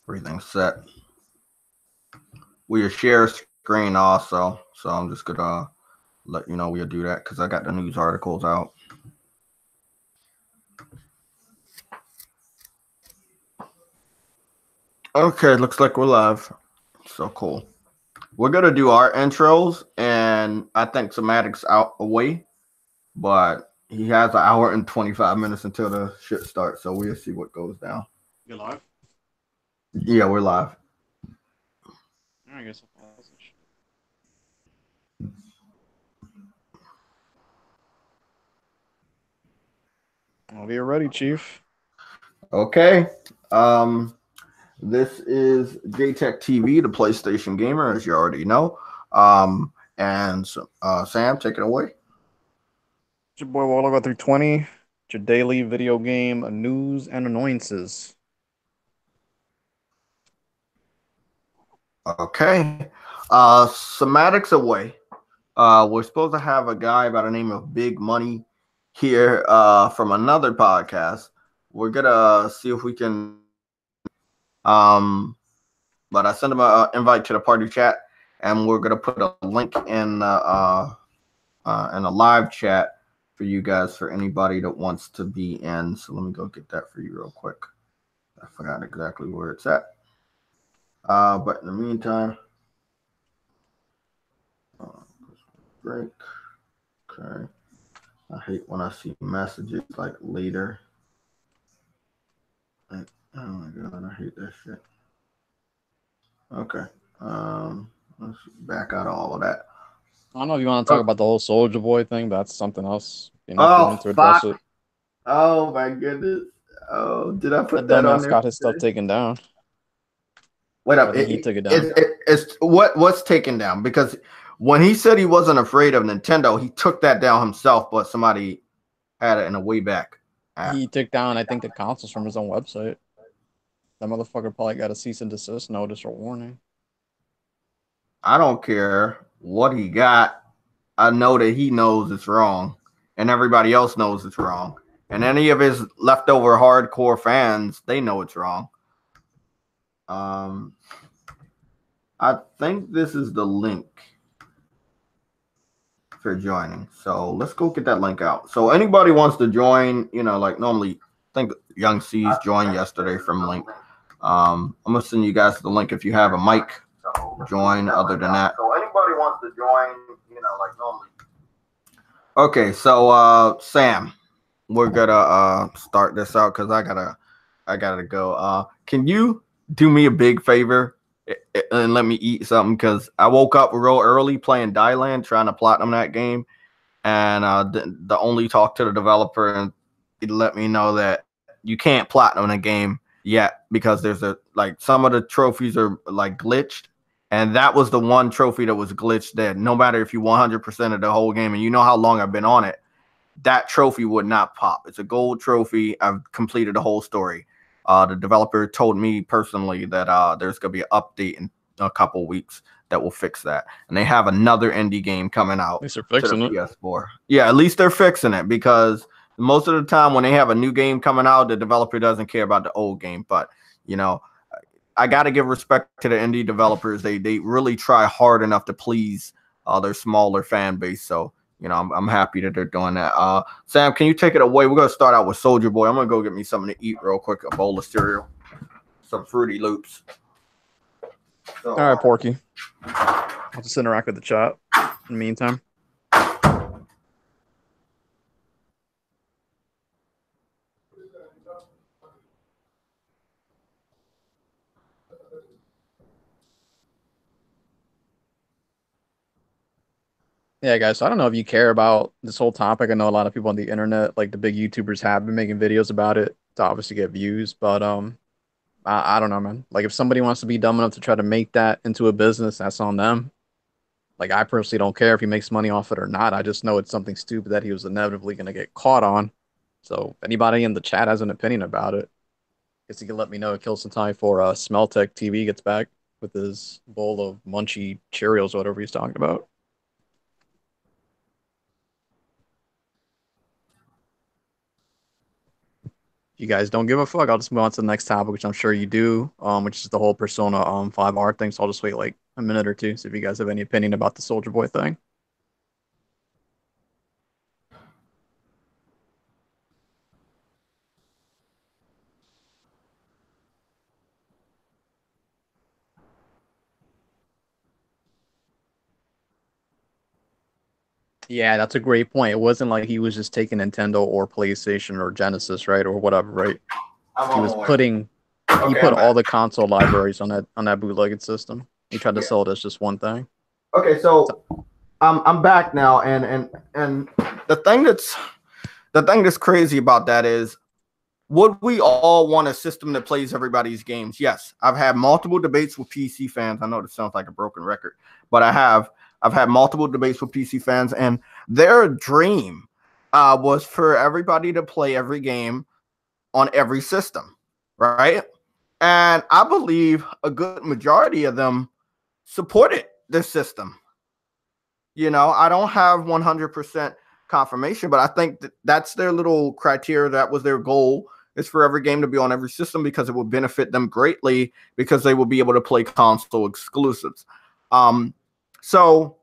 Everything's set. We'll share screen also, so I'm just gonna let you know we'll do that because I got the news articles out. Okay, looks like we're live. So cool. We're gonna do our intros, and I think Somatic's out away, but he has an hour and 25 minutes until the shit starts. So we'll see what goes down. You're live? Yeah, we're live. I guess I'll pause this shit. I'll be ready, Chief. Okay. Um, this is JayTechTV, the PlayStation gamer, as you already know. And Sam, take it away. It's your boy Wallo 320. It's your daily video game news and annoyances. Okay. Somatics away. We're supposed to have a guy by the name of Big Money here from another podcast. We're gonna see if we can. But I sent him an invite to the party chat, and we're gonna put a link in a live chat for you guys for anybody that wants to be in. So let me go get that for you real quick. I forgot exactly where it's at. But in the meantime, break. Okay. I hate when I see messages like later. Like, oh my god, I hate that shit. Okay. Let's back out of all of that. I don't know if you want to talk about the whole Soldier Boy thing, but that's something else. You know, if you Oh need to address fuck. it. Oh my goodness. Oh, did I That put that on dumbass there? got his stuff taken down. Wait Or I up. think he took it down. It's what's taken down because when he said he wasn't afraid of Nintendo, he took that down himself, but somebody had it in a way back app. He took down, I think, the consoles from his own website. That motherfucker probably got a cease and desist notice or warning. I don't care what he got. I know that he knows it's wrong, and everybody else knows it's wrong. And any of his leftover hardcore fans, they know it's wrong. Um, I think this is the link for joining. So let's go get that link out. So anybody wants to join, like normally, I think Young C's joined yesterday from link. I'm gonna send you guys the link if you have a mic. Join. Other than that, so anybody wants to join, like normally. Okay, so Sam, we're gonna start this out because I gotta go. Can you do me a big favor and let me eat something? Because I woke up real early playing Dylan, trying to platinum that game, and the only talk to the developer and he let me know that you can't platinum a game yet because there's some of the trophies are like glitched, and that was the one trophy that was glitched. That no matter if you 100% of the whole game, and you know how long I've been on it, that trophy would not pop. It's a gold trophy. I've completed the whole story. The developer told me personally that there's gonna be an update in a couple weeks that will fix that, and they have another indie game coming out At least they're to the fixing it. PS4. Yeah, at least they're fixing it because most of the time when they have a new game coming out, the developer doesn't care about the old game. But you know, I got to give respect to the indie developers. They really try hard enough to please their smaller fan base. So I'm happy that they're doing that. Sam, can you take it away? We're gonna start out with Soldier Boy. I'm gonna go get me something to eat real quick. A bowl of cereal, some Fruity Loops. So, All right, Porky. I'll just interact with the chat in the meantime. Yeah, guys. So I don't know if you care about this whole topic. I know a lot of people on the internet, like the big YouTubers, have been making videos about it to obviously get views. But I don't know, man. Like if somebody wants to be dumb enough to try to make that into a business, that's on them. Like I personally don't care if he makes money off it or not. I just know it's something stupid that he was inevitably going to get caught on. So if anybody in the chat has an opinion about it, guess he can let me know. Kill some time for Smeltech TV gets back with his bowl of munchy Cheerios or whatever he's talking about. If you guys don't give a fuck, I'll just move on to the next topic, which I'm sure you do, which is the whole Persona 5R thing. So I'll just wait like a minute or two, see if you guys have any opinion about the Soldier Boy thing. Yeah, that's a great point. It wasn't like he was just taking Nintendo or PlayStation or Genesis, right, or whatever, right? I'm He on was my way. putting he Okay, put I'm all back. the console libraries on that bootlegged system. He tried to Yeah. sell it as just one thing. Okay, so I'm back now, and the thing that's crazy about that is, would we all want a system that plays everybody's games? Yes. I've had multiple debates with PC fans. I know this sounds like a broken record, but I've had multiple debates with PC fans, and their dream was for everybody to play every game on every system, right? And I believe a good majority of them supported this system. You know, I don't have 100% confirmation, but I think that's their little criteria. That was their goal, is for every game to be on every system, because it would benefit them greatly, because they will be able to play console exclusives. So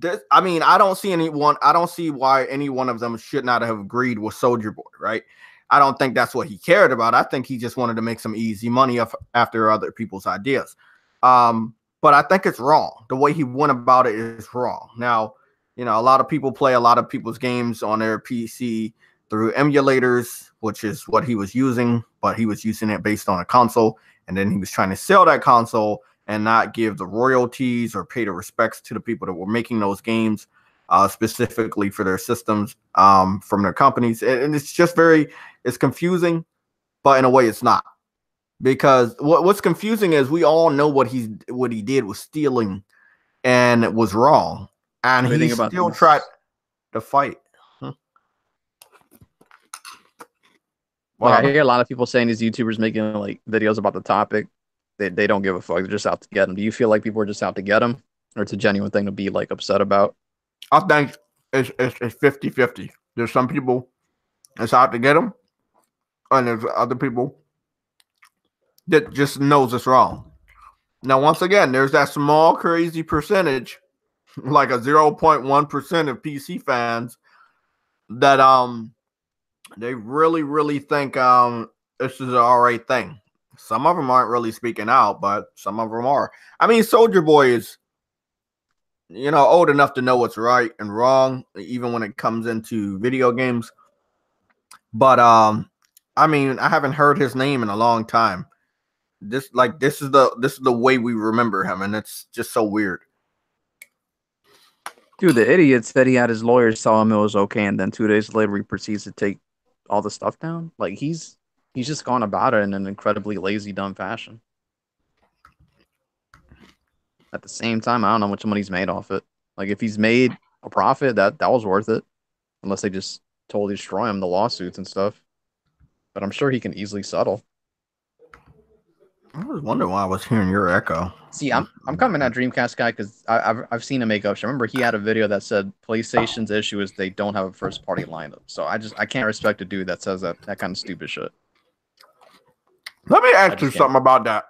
this, I mean, I don't see why any one of them should not have agreed with Soldier Boy, right? I don't think that's what he cared about. I think he just wanted to make some easy money after other people's ideas. But I think it's wrong. The way he went about it is wrong. Now, you know, a lot of people play a lot of people's games on their PC through emulators, which is what he was using, but he was using it based on a console, and then he was trying to sell that console and not give the royalties or pay the respects to the people that were making those games, specifically for their systems, from their companies. And it's just it's confusing, but in a way it's not. Because what's confusing is, we all know what he did was stealing, and it was wrong. And What do you he think about still these? tried to fight. What Like I happened? hear a lot of people saying these YouTubers making like videos about the topic, they don't give a fuck. They're just out to get him. Do you feel like people are just out to get him, or it's a genuine thing to be like upset about? I think it's 50-50. There's some people that's out to get him, and there's other people that just knows it's wrong. Now, once again, there's that small crazy percentage, like a 0.1% of PC fans, that they really think this is an all right thing. Some of them aren't really speaking out, but some of them are. I mean, Soldier Boy is, you know, old enough to know what's right and wrong, even when it comes into video games. But I mean, I haven't heard his name in a long time. This is the way we remember him, and it's just so weird. Dude, the idiot said he had his lawyers tell him it was okay, and then 2 days later he proceeds to take all the stuff down. Like he's just gone about it in an incredibly lazy, dumb fashion. At the same time, I don't know how much money he's made off it. Like if he's made a profit, that was worth it. Unless they just totally destroy him, the lawsuits and stuff. But I'm sure he can easily settle. I was wondering why I was hearing your echo. See, I'm coming at Dreamcast guy because I've seen him make up. I remember he had a video that said PlayStation's issue is they don't have a first party lineup. So I can't respect a dude that says that kind of stupid shit. Let me ask you something about that.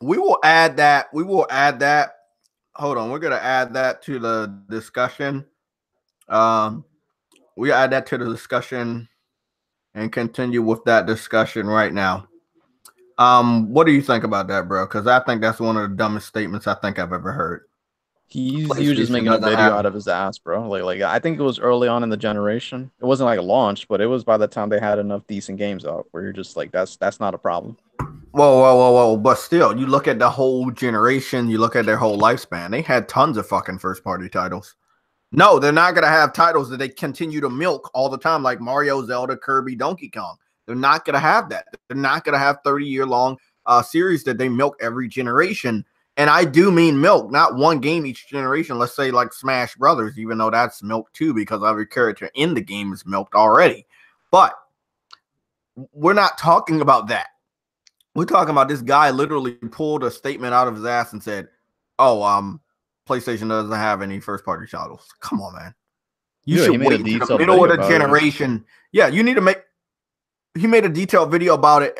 We will add that. Hold on, we're gonna add that to the discussion. We add that to the discussion and continue with that discussion right now. What do you think about that, bro? Because I think that's one of the dumbest statements I think I've ever heard. He was just making a video out of his ass, bro. Like I think it was early on in the generation. It wasn't like a launch, but it was by the time they had enough decent games out where you're just like, that's not a problem. Whoa. But still, you look at the whole generation, you look at their whole lifespan. They had tons of fucking first party titles. No, they're not going to have titles that they continue to milk all the time, like Mario, Zelda, Kirby, Donkey Kong. They're not going to have that. They're not going to have 30-year-long series that they milk every generation. And I do mean milk, not one game each generation. Let's say like Smash Brothers, even though that's milked too, because every character in the game is milked already. But we're not talking about that. We're talking about this guy literally pulled a statement out of his ass and said, "Oh, PlayStation doesn't have any first party titles." Come on, man. You Yeah, he should made a wait to the detailed middle video of the about it. generation. Yeah, you need to make. He made a detailed video about it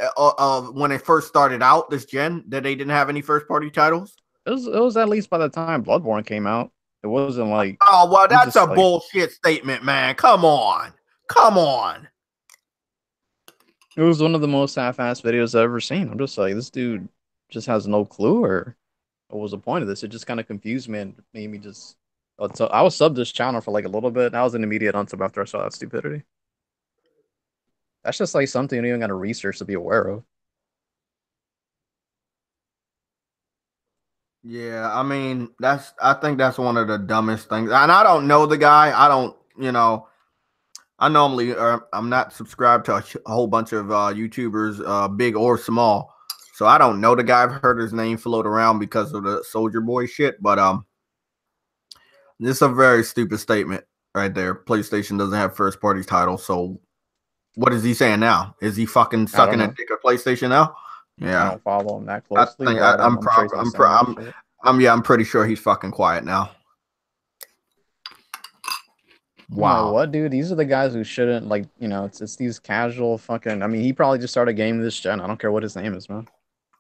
when it first started out this gen that they didn't have any first party titles. It was at least by the time Bloodborne came out. It wasn't like Oh well, he that's a just like bullshit statement, man. Come on, come on. it was one of the most half-assed videos I've ever seen. I'm just like, this dude just has no clue, or what was the point of this? It just kind of confused me and made me just. So I was subbed this channel for like a little bit. And I was an immediate unsub after I saw that stupidity. That's just like something you don't even got to research to be aware of. Yeah, I mean I think that's one of the dumbest things. And I don't know the guy. I don't, I normally I'm not subscribed to a whole bunch of YouTubers, big or small. So I don't know the guy. I've heard his name float around because of the Soldier Boy shit, but this is a very stupid statement right there. PlayStation doesn't have first party titles, so what is he saying now? Is he fucking I don't sucking a know. dick at PlayStation now? I Yeah, don't follow him that I closely, think but I'm I'm sure he's not saying that shit. I'm pretty sure he's fucking quiet now. I'm like, Wow. what, dude? These are the guys who shouldn't like, it's these casual fucking. I mean, he probably just started gaming this gen. I don't care what his name is, man.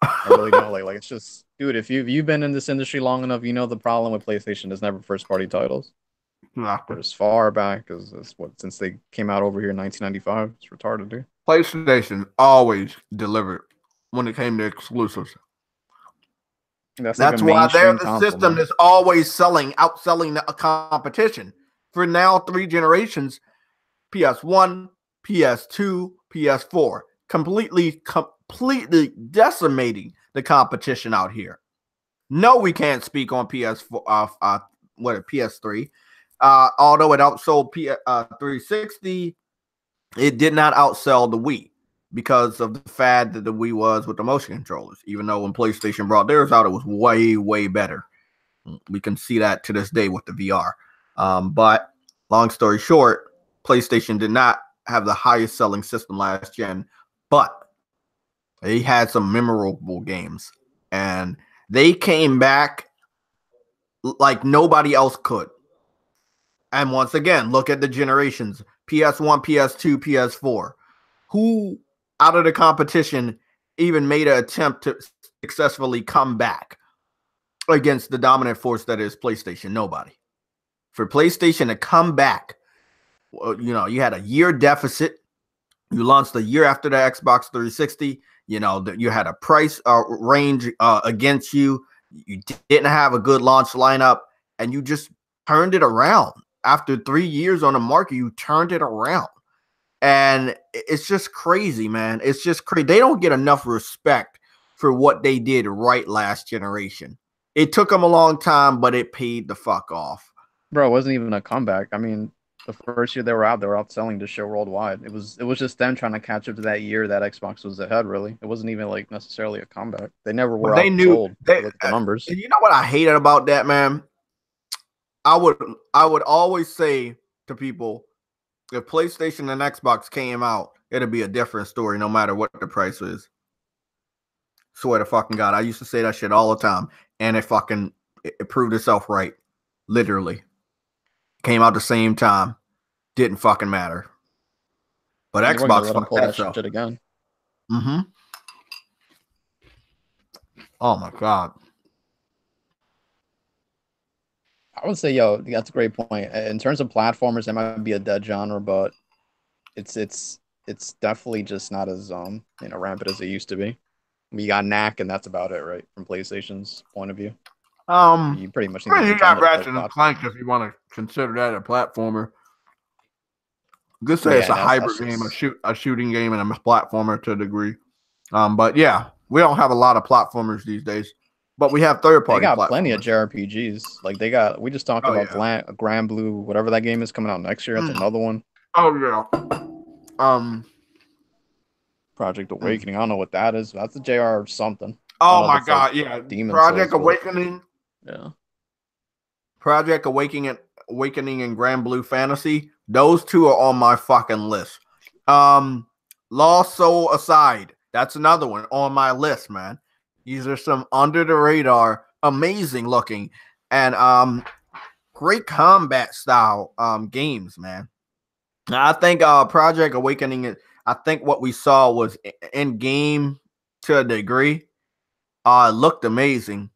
I really don't like it's just, dude. If you've been in this industry long enough, you know the problem with PlayStation is never first party titles. Exactly. But as far back as what since they came out over here in 1995, it's retarded, dude. PlayStation always delivered when it came to exclusives. That's like a That's why they're mainstream the console, system man. that's always outselling the competition. For now, 3 generations, PS1, PS2, PS4, completely decimating the competition out here. No, we can't speak on PS4, PS3. Although it outsold 360, it did not outsell the Wii because of the fad that the Wii was with the motion controllers. Even though when PlayStation brought theirs out, it was way, way better. We can see that to this day with the VR. But long story short, PlayStation did not have the highest selling system last gen, but they had some memorable games. And they came back like nobody else could. And once again, look at the generations: PS1, PS2, PS4. Who out of the competition even made an attempt to successfully come back against the dominant force that is PlayStation? Nobody. For PlayStation to come back, you had a year deficit. You launched a year after the Xbox 360. You had a price range against you. You didn't have a good launch lineup, and you just turned it around. After 3 years on the market, you turned it around. And it's just crazy, man. It's just crazy. They don't get enough respect for what they did right last generation. It took them a long time, but it paid the fuck off. Bro, it wasn't even a comeback. I mean, the first year they were out selling the show worldwide. It was just them trying to catch up to that year that Xbox was ahead. Really, it wasn't even like necessarily a comeback. They never were But they knew outsold. If they. you look at the numbers. You know what I hated about that, man? I would always say to people, if PlayStation and Xbox came out, it'd be a different story, no matter what the price is. Swear to fucking God, I used to say that shit all the time, and it proved itself right. Literally, came out the same time, didn't fucking matter. But They weren't gonna Xbox let them fucked pull that that stuff. shit again. Mm-hmm. Oh my God. I would say, yo, that's a great point. In terms of platformers, it might be a dead genre, but it's definitely just not as rampant as it used to be. We got Knack, and that's about it, right? From PlayStation's point of view, you pretty much need I a mean, you got Nintendo to play Ratchet and platform. Clank if you want to consider that a platformer. Good say it's Yeah, a that's hybrid game, just a shooting game, and a platformer to a degree. But yeah, we don't have a lot of platformers these days, but we have third they party got plenty of platformers. JRPGs. Like we just talked Oh about yeah. Grand Blue, whatever that game is coming out next year. That's another one. Oh yeah. Um. Project Awakening. I don't know what that is. That's a JR something. I don't Oh know if my it's like God. Yeah. Demon Project Souls, but Awakening. yeah. Project Awakening and Grand Blue Fantasy. Those two are on my fucking list. Lost Soul aside, that's another one on my list, man. These are some under the radar, amazing looking, and great combat style games, man. Now, I think Project Awakening. I think what we saw was in game to a degree. It looked amazing.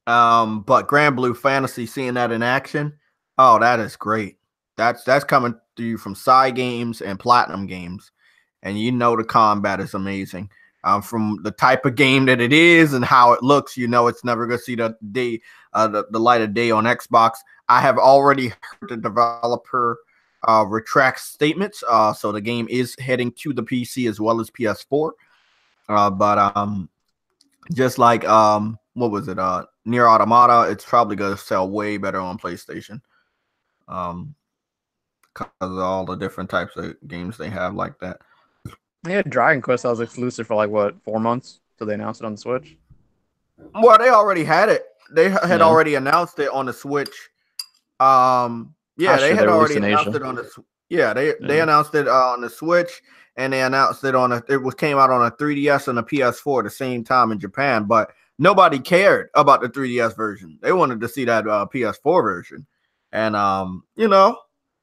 But Grand Blue Fantasy, seeing that in action, oh, that is great. That's coming to you from side games and platinum games, and you know the combat is amazing. From the type of game that it is and how it looks, you know it's never gonna see the light of day on Xbox. I have already heard the developer retract statements, so the game is heading to the PC as well as PS4. But just like what was it? Near Automata, it's probably gonna sell way better on PlayStation. Because of all the different types of games they have like that. Yeah, Dragon Quest was exclusive for like what 4 months till they announced it on the Switch. Well, they already had it. They had already announced it on the Switch. Yeah, they had already announced it on the. Yeah, they announced it on the Switch, and they announced it on came out on a 3DS and a PS4 at the same time in Japan, but nobody cared about the 3DS version. They wanted to see that PS4 version, and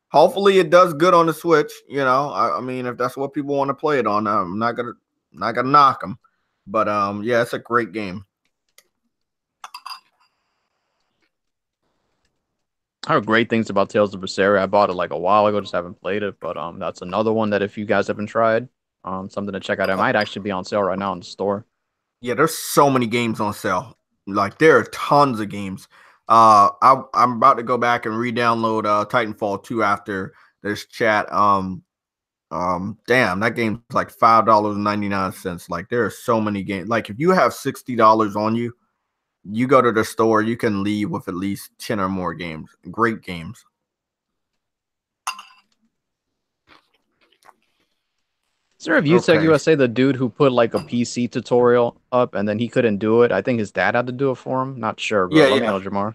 hopefully it does good on the Switch. I mean, if that's what people want to play it on, I'm not gonna knock them, but yeah, it's a great game. I heard great things about Tales of Berseria. I bought it like a while ago, just haven't played it. But that's another one that if you guys haven't tried, something to check out. It might actually be on sale right now in the store. Yeah, there's so many games on sale. Like there are tons of games. I'm about to go back and re-download Titanfall 2 after this chat. Damn, that game's like $5.99. Like there are so many games. Like if you have $60 on you, you go to the store, you can leave with at least 10 or more games. Great games. Is there a ViewTech USA, the dude who put like a PC tutorial up and then he couldn't do it? I think his dad had to do it for him. Not sure, but let me know, Jamar.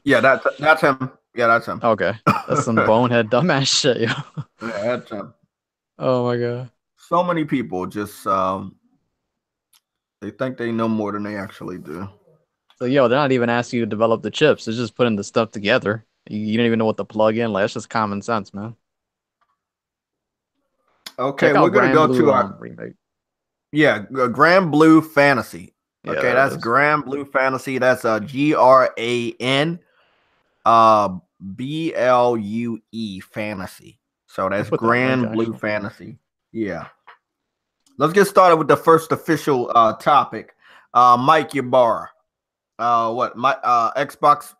Yeah, that's him. Yeah, that's him. Okay. That's some bonehead dumbass shit, yo. Yeah, that's him. Oh my god. So many people just they think they know more than they actually do. So they're not even asking you to develop the chips. It's just putting the stuff together. You don't even know what to plug in. Like, that's just common sense, man. Okay, we're gonna go to our remake. Yeah, Grand Blue Fantasy. Okay, yeah, that's Grand Blue Fantasy. That's GRAN BLUE Fantasy. So that's Grand Blue Fantasy. Yeah. Let's get started with the first official topic. Mike Ybarra. Xbox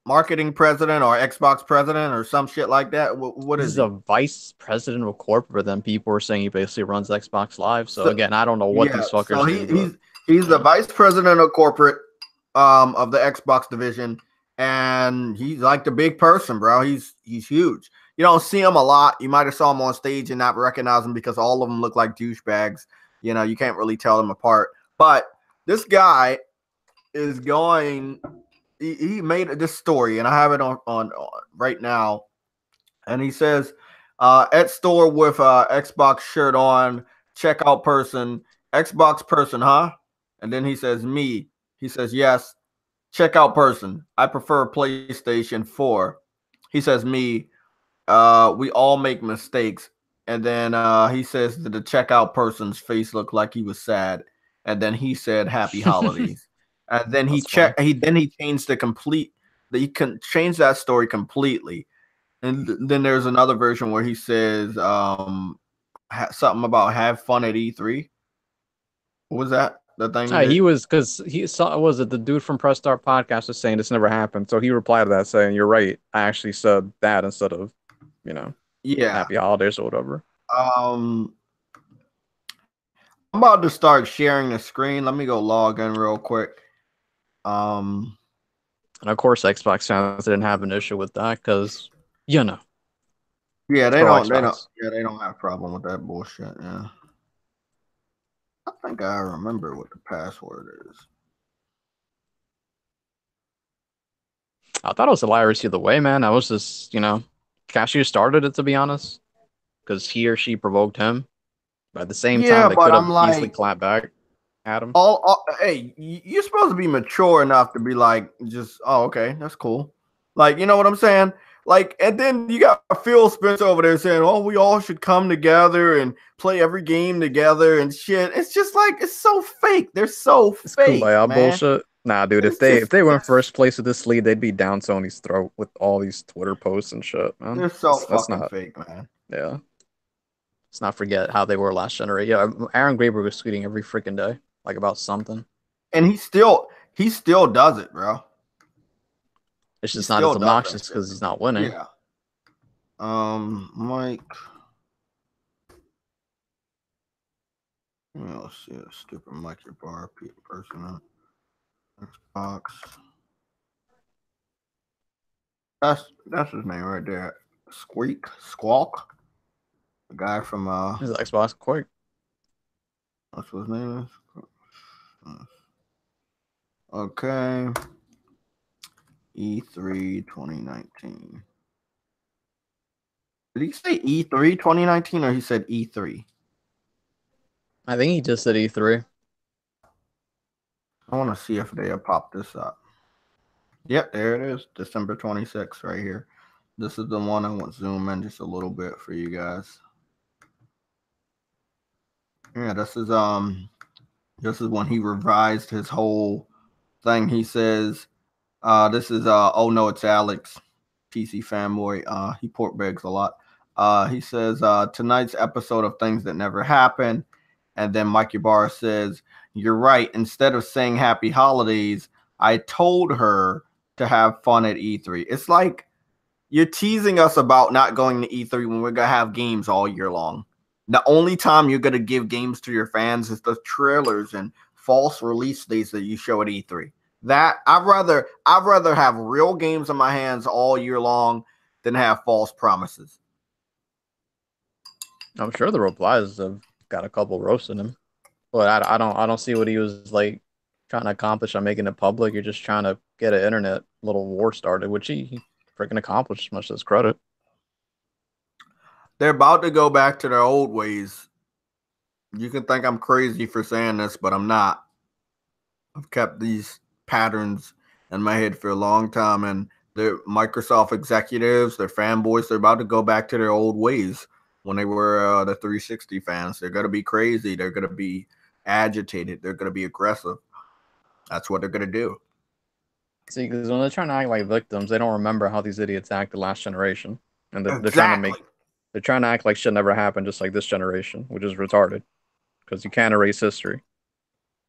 marketing president or Xbox president or some shit like that? What is he? He's a vice president of corporate, but then people are saying he basically runs Xbox Live. So again, I don't know what these fuckers do. He's the vice president of corporate of the Xbox division, and he's like the big person, bro. He's huge. You don't see him a lot. You might have saw him on stage and not recognize him because all of them look like douchebags. You can't really tell them apart. But this guy is going. He made this story, and I have it on right now. And he says, at store with Xbox shirt on, checkout person, Xbox person, huh? And then he says, me. He says, yes, checkout person. I prefer PlayStation 4. He says, me. We all make mistakes. And then he says that the checkout person's face looked like he was sad. And then he said, happy holidays. And then he changed he can change that story completely. And then there's another version where he says something about have fun at E3. What was that? The thing he was, because he saw, was it the dude from Press Start Podcast was saying this never happened. So he replied to that saying, you're right. I actually said that instead of, happy holidays or whatever. I'm about to start sharing the screen. Let me go log in real quick. And of course, Xbox fans didn't have an issue with that because, Yeah, they don't have a problem with that bullshit. Yeah. I think I remember what the password is. I thought it was hilarious either way, man. I was just, Cashew started it, to be honest, because he or she provoked him. But at the same time, they could have easily clapped back at him. Hey, you're supposed to be mature enough to be like, just, oh, okay, that's cool. Like, you know what I'm saying? Like, and then you got Phil Spencer over there saying, "Oh, we all should come together and play every game together and shit." It's just like it's so fake. They're so It's fake, kumbaya man. bullshit. Nah, dude, It's if they were in it's first place with this lead, they'd be down Sony's throat with all these Twitter posts and shit, man. they're so That's fucking not, fake, man. yeah. Let's not forget how they were last generation. Yeah, Aaron Graber was tweeting every freaking day, like about something. And he still does it, bro. It's He just not as still does that obnoxious shit. because he's not winning. Yeah. Mike. Oh shit, stupid Mike your bar person. Xbox. That's his name right there. Squawk. The guy from His Xbox Quake. what's his name is? Okay. E3 2019. Did he say E3 2019 or he said E3? I think he just said E3. I want to see if they have popped this up. Yep, there it is. December 26th right here. This is the one. I want to zoom in just a little bit for you guys. Yeah, this is when he revised his whole thing. He says, this is oh no, it's Alex, PC fanboy. He port begs a lot. He says, tonight's episode of Things That Never Happened. And then Mike Ybarra says, "You're right. Instead of saying happy holidays, I told her to have fun at E3." It's like you're teasing us about not going to E3 when we're going to have games all year long. The only time you're going to give games to your fans is the trailers and false release dates that you show at E3. That I'd rather have real games in my hands all year long than have false promises. I'm sure the replies have got a couple roasts in him, but I don't see what he was like trying to accomplish on making it public. You're just trying to get an internet little war started, which he freaking accomplished, much to his credit. They're about to go back to their old ways. You can think I'm crazy for saying this, but I'm not. I've kept these patterns in my head for a long time, and the Microsoft executives, their fanboys, they're about to go back to their old ways when they were the 360 fans. They're going to be crazy. They're going to be agitated. They're going to be aggressive. That's what they're going to do. See, because when they're trying to act like victims, they don't remember how these idiots acted last generation, and Exactly. they're trying to act like shit never happened, just like this generation, which is retarded, because you can't erase history.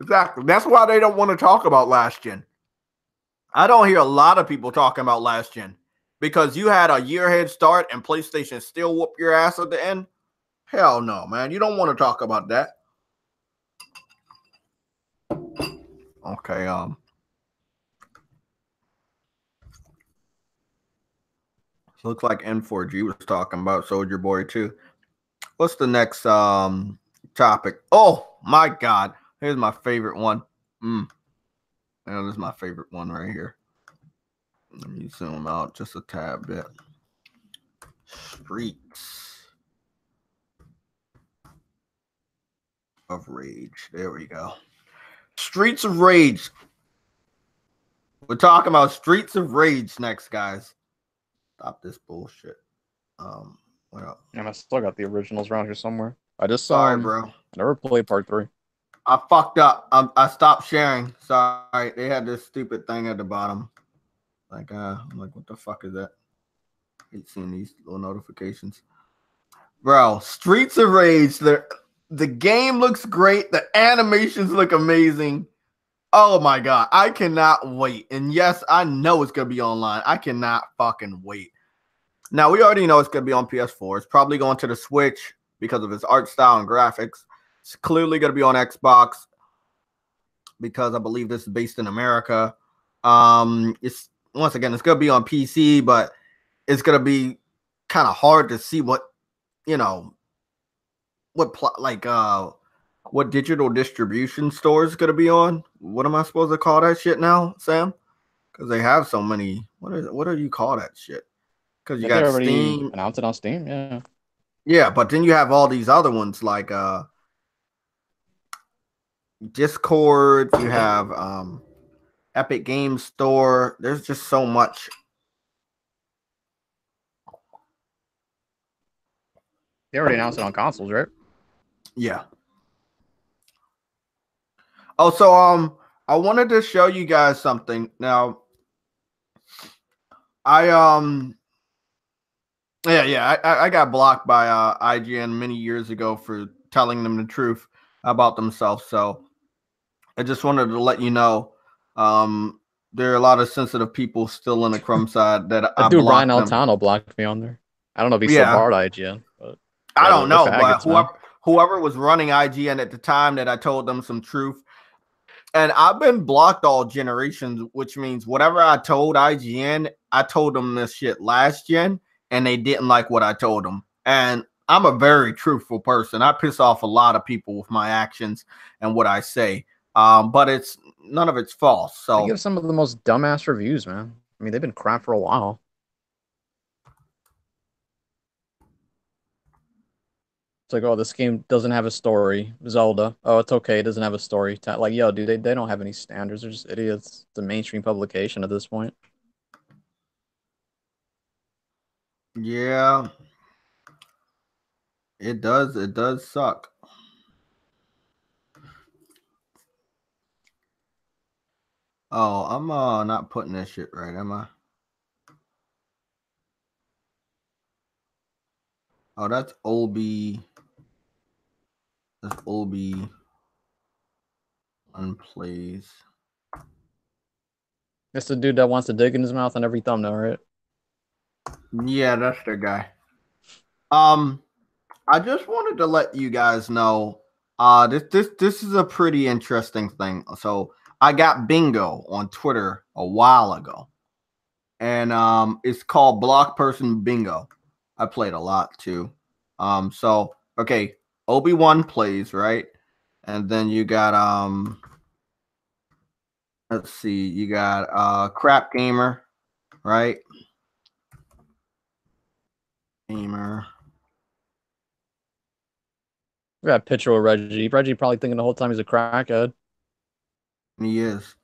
Exactly. That's why they don't want to talk about last gen. I don't hear a lot of people talking about last gen because you had a year head start and PlayStation still whoop your ass at the end. Hell no, man. You don't want to talk about that. Okay, looks like N4G was talking about Soldier Boy too. What's the next topic? Oh my god. Here's my favorite one. Yeah, this is my favorite one right here. Let me zoom out just a tad bit. Streets of Rage. There we go. Streets of Rage. We're talking about Streets of Rage next, guys. Stop this bullshit. What else? And I still got the originals around here somewhere. I just Sorry, bro. I never played part 3. I fucked up. I stopped sharing. Sorry. They had this stupid thing at the bottom. Like, I'm like, what the fuck is that? I hate seeing these little notifications. Bro, Streets of Rage. The game looks great. The animations look amazing. Oh my god, I cannot wait. And yes, I know it's gonna be online. I cannot fucking wait. Now we already know it's gonna be on PS4. It's probably going to the Switch because of its art style and graphics. It's clearly gonna be on Xbox because I believe this is based in America. It's once again, it's gonna be on PC, but it's gonna be kind of hard to see what what digital distribution store is gonna be on. What am I supposed to call that shit now, Sam? Because they have so many. What do you call that shit? Because you Did they got already Steam. announced it on Steam? Yeah. Yeah, but then you have all these other ones like Discord. You have Epic Games Store. There's just so much They already announced it on consoles, right? Yeah. Oh, so I wanted to show you guys something. Now, I got blocked by IGN many years ago for telling them the truth about themselves. So I just wanted to let you know, there are a lot of sensitive people still in the Chrome side that I That dude Ryan blocked them. Altano blocked me on there. I don't know if he's still Yeah, barred IGN, but I yeah, don't they're know, but faggots, man. whoever was running IGN at the time that I told them some truth, and I've been blocked all generations, which means whatever I told IGN, I told them this shit last gen, and they didn't like what I told them. And I'm a very truthful person. I piss off a lot of people with my actions and what I say. But it's none of it's false. They So give some of the most dumbass reviews, man. I mean, they've been crap for a while. It's like, oh, this game doesn't have a story. Zelda. Oh, it's okay. It doesn't have a story. Like, yo, dude, they don't have any standards. They're just idiots. It's a mainstream publication at this point. yeah, it does. It does suck. Oh, I'm not putting this shit right, am I? Oh, that's Obi. That's Obi unplays. It's the dude that wants to dig in his mouth on every thumbnail, right? Yeah, that's the guy. I just wanted to let you guys know, this is a pretty interesting thing. So I got bingo on Twitter a while ago, and it's called Block Person Bingo. I played a lot too. So okay, Obi-Wan plays, right, and then you got let's see, you got Crap Gamer, right? Gamer. We got a picture of Reggie. Reggie probably thinking the whole time he's a crackhead. He is.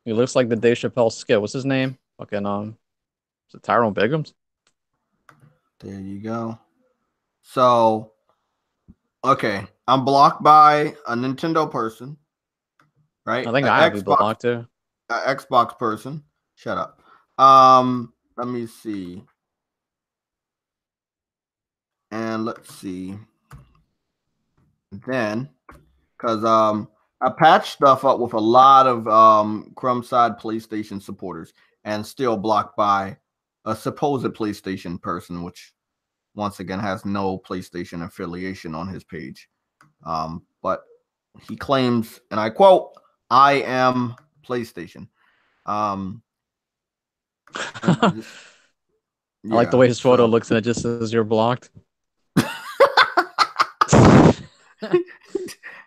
He looks like the Dave Chappelle skit. What's his name? Fucking is it Tyrone Biggums? There you go. So okay, I'm blocked by a Nintendo person, right? I think I have you blocked too. An Xbox person. Shut up. Let me see. And let's see. Then, because I patched stuff up with a lot of Chrome side PlayStation supporters, and still blocked by a supposed PlayStation person, which once again has no PlayStation affiliation on his page. But he claims, and I quote, "I am PlayStation." Um, I like the yeah. way his photo So looks and it just says you're blocked.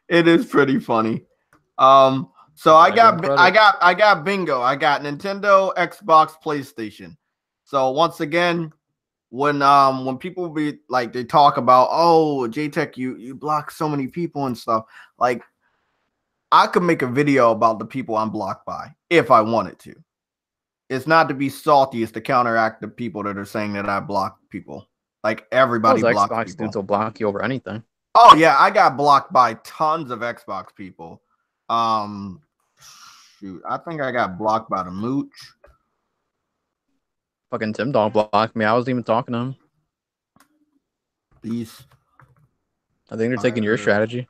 it is pretty funny. So I got bingo. I got Nintendo, Xbox, PlayStation. So once again, when people be like, they talk about, oh, JTech, you block so many people and stuff, like, I could make a video about the people I'm blocked by if I wanted to. It's not to be salty, it's to counteract the people that are saying that I block people. Like, everybody Those blocks Xbox people. dudes will block you over anything. Oh yeah, I got blocked by tons of Xbox people. Um, shoot, I think I got blocked by the Mooch. Fucking Tim Dog blocked me. I wasn't even talking to him. Beast. I think they're taking your strategy.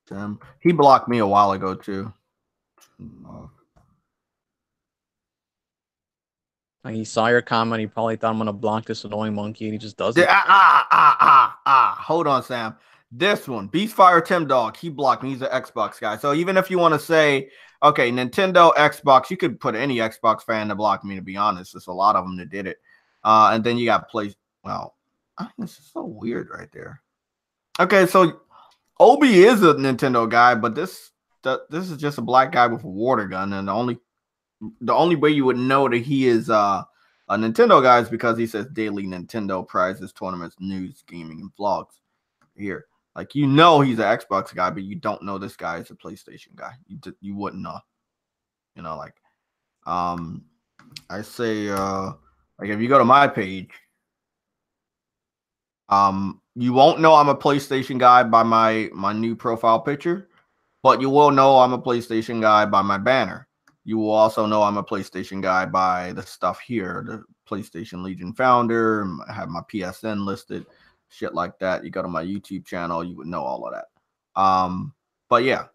Tim. He blocked me a while ago too. Like, he saw your comment. He probably thought I'm gonna block this annoying monkey, and he just does The, it. Hold on, Sam. This one, Beastfire Tim Dog, he blocked me. He's an Xbox guy. So even if you want to say, okay, Nintendo, Xbox, you could put any Xbox fan to block me, to be honest. There's a lot of them that did it. And then you got Play. Well, this is so weird right there. Okay, so Obi is a Nintendo guy, but this is just a black guy with a water gun, and the only way you would know that he is a Nintendo guy is because he says daily Nintendo prizes, tournaments, news, gaming, and vlogs here. Like, you know, he's an Xbox guy, but you don't know this guy is a PlayStation guy. You wouldn't know. You know, like, I say, like, if you go to my page, You won't know I'm a PlayStation guy by my new profile picture, but you will know I'm a PlayStation guy by my banner. You will also know I'm a PlayStation guy by the stuff here, the PlayStation Legion founder. I have my PSN listed, shit like that. You go to my YouTube channel, you would know all of that. But yeah,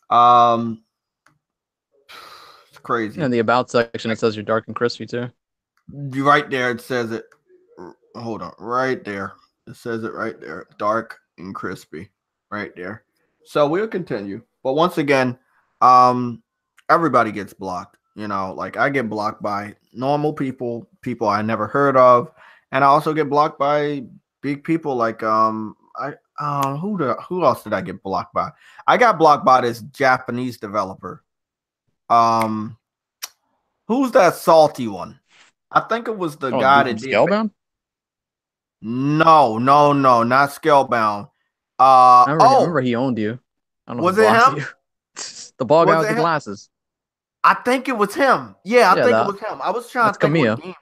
um, it's crazy. In the about section, it says you're dark and crispy too. Right there, it says it. Hold on, right there. It says it right there. Dark and crispy, right there. So we'll continue. But once again, everybody gets blocked. You know, like I get blocked by normal people, people I never heard of, and I also get blocked by big people like who else did I get blocked by? I got blocked by this Japanese developer. Um, who's that salty one? I think it was the Oh, guy dude from that did. Scalebound? No, not Scalebound. I remember he owned you. I don't know if he Was it blocked him? you. The ball guy Was with it the him? glasses. I think it was him. Yeah, I Yeah, think it was him. I was trying that's to think what Kamiya. game.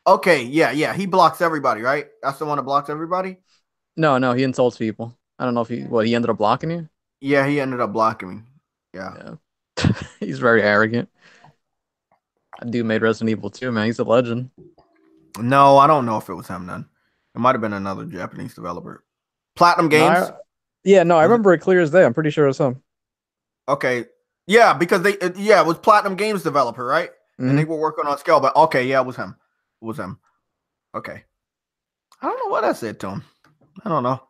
Okay, yeah. He blocks everybody, right? That's the one that blocks everybody. No, he insults people. I don't know if he ended up blocking you. Yeah, he ended up blocking me. Yeah. Yeah. He's very arrogant. That dude made Resident Evil 2, man. He's a legend. No, I don't know if it was him then. It might have been another Japanese developer. Platinum No, Games. I remember it clear as day. I'm pretty sure it's him. Okay. Yeah, because it was Platinum Games developer, right? And they Mm-hmm. were working on Scale, but okay, yeah, it was him. It was him. Okay. I don't know what I said to him. I don't know.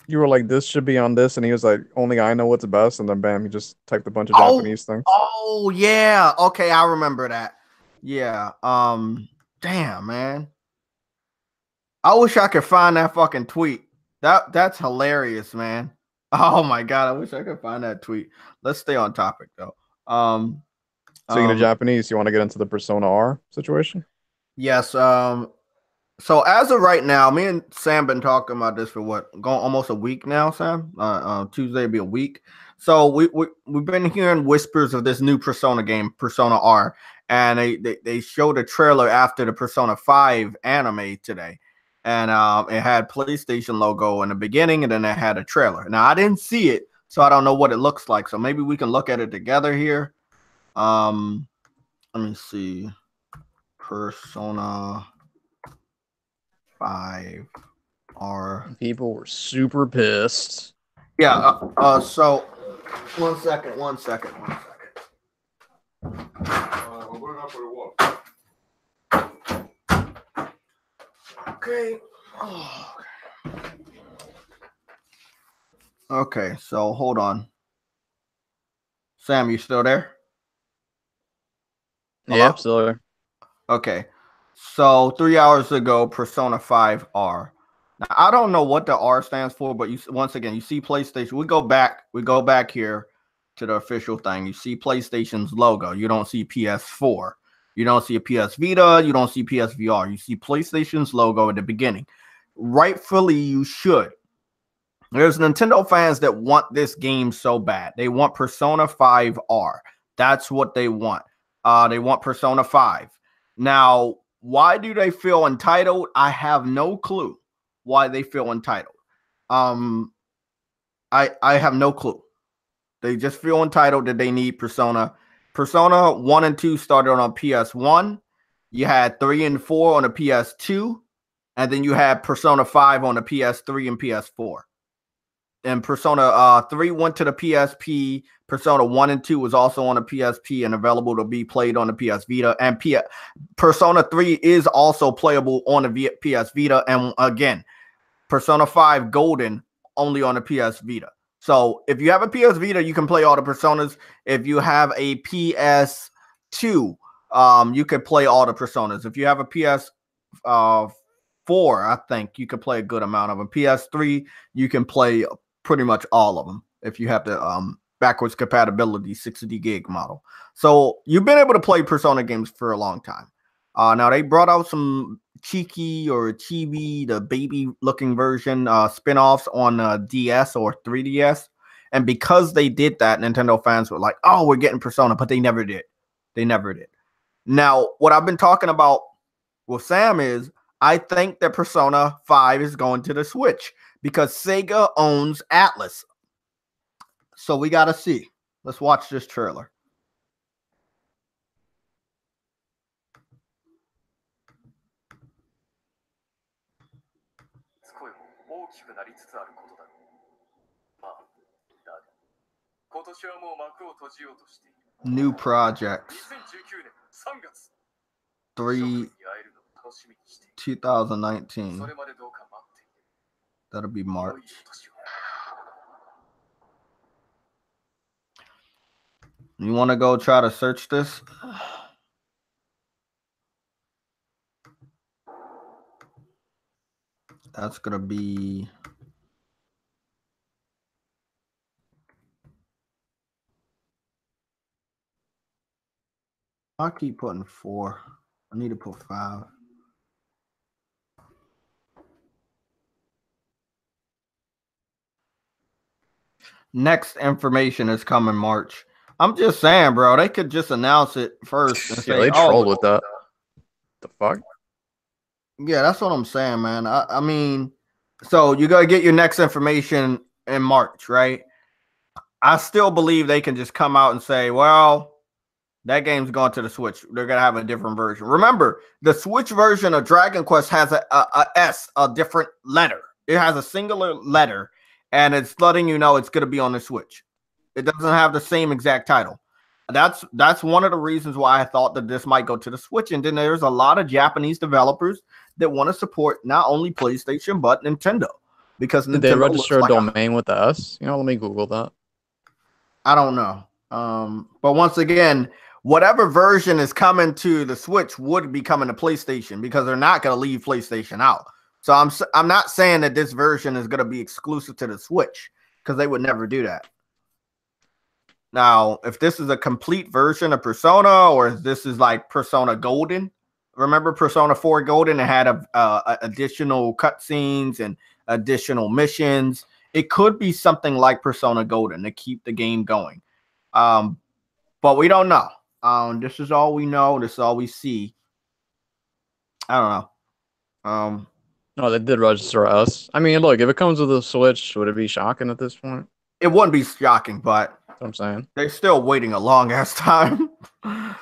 You were like, this should be on this, and he was like, only I know what's best, and then bam, he just typed a bunch of Oh, Japanese things. oh yeah. Okay, I remember that. Yeah. Damn, man. I wish I could find that fucking tweet. That's hilarious, man. Oh my god, I wish I could find that tweet. Let's stay on topic though. Um, Speaking of um, Japanese, you want to get into the Persona R situation? yes. So as of right now, me and Sam been talking about this for what, going almost a week now, Sam. Tuesday will be a week. So we've been hearing whispers of this new Persona game, Persona R, and they showed a trailer after the Persona 5 anime today, and it had PlayStation logo in the beginning, and then it had a trailer. Now I didn't see it, so I don't know what it looks like. So maybe we can look at it together here. Let me see, Persona 5 R. People were super pissed. Yeah. So one second. Okay. Oh, okay. So hold on. Sam, you still there? Hello? Yeah, absolutely. Okay. So 3 hours ago, Persona 5 R. Now, I don't know what the R stands for, but once again, you see PlayStation. We go back here to the official thing. You see PlayStation's logo. You don't see PS4. You don't see a PS Vita. You don't see PSVR. You see PlayStation's logo at the beginning. Rightfully, you should. There's Nintendo fans that want this game so bad. They want Persona 5 R. That's what they want. They want Persona 5. Now, why do they feel entitled? I have no clue why they feel entitled. I have no clue. They just feel entitled that they need Persona. Persona 1 and 2 started on PS1. You had 3 and 4 on the PS2. And then you had Persona 5 on the PS3 and PS4. And Persona 3 went to the PSP. Persona 1 and 2 was also on the PSP and available to be played on the PS Vita. And Persona 3 is also playable on the PS Vita. And again, Persona 5 Golden only on the PS Vita. So if you have a PS Vita, you can play all the Personas. If you have a PS2, you can play all the Personas. If you have a PS4, I think you can play a good amount of them. PS3, you can play pretty much all of them if you have the backwards compatibility 60 gig model. So you've been able to play Persona games for a long time. Now they brought out some cheeky or chibi, the baby looking version spin-offs on DS or 3DS. And because they did that, Nintendo fans were like, oh, we're getting Persona, but they never did. They never did. Now, what I've been talking about with Sam is I think that Persona 5 is going to the Switch because Sega owns Atlas. So we got to see. Let's watch this trailer. New projects. 2019. That'll be March. You want to go try to search this? That's going to be... I keep putting 4. I need to put 5. Next information is coming March. I'm just saying, bro. They could just announce it first and say, they trolled with that. The fuck? Yeah, that's what I'm saying, man. I mean, so you got to get your next information in March, right? I still believe they can just come out and say, well, that game's going to the Switch. They're going to have a different version. Remember, the Switch version of Dragon Quest has a S, a different letter. It has a singular letter, and it's letting you know it's going to be on the Switch. It doesn't have the same exact title. That's one of the reasons why I thought that this might go to the Switch. And then there's a lot of Japanese developers that want to support not only PlayStation, but Nintendo. Because Did Nintendo they register a domain with the S? You know, let me Google that. I don't know. But once again, whatever version is coming to the Switch would be coming to PlayStation because they're not going to leave PlayStation out. So I'm not saying that this version is going to be exclusive to the Switch because they would never do that. Now, if this is a complete version of Persona or if this is like Persona Golden, remember Persona 4 Golden? It had additional cutscenes and additional missions. It could be something like Persona Golden to keep the game going. But we don't know. This is all we know. This is all we see. I don't know. No, they did register us. I mean, look, if it comes with a Switch, would it be shocking at this point? It wouldn't be shocking, but that's what I'm saying. They're still waiting a long ass time.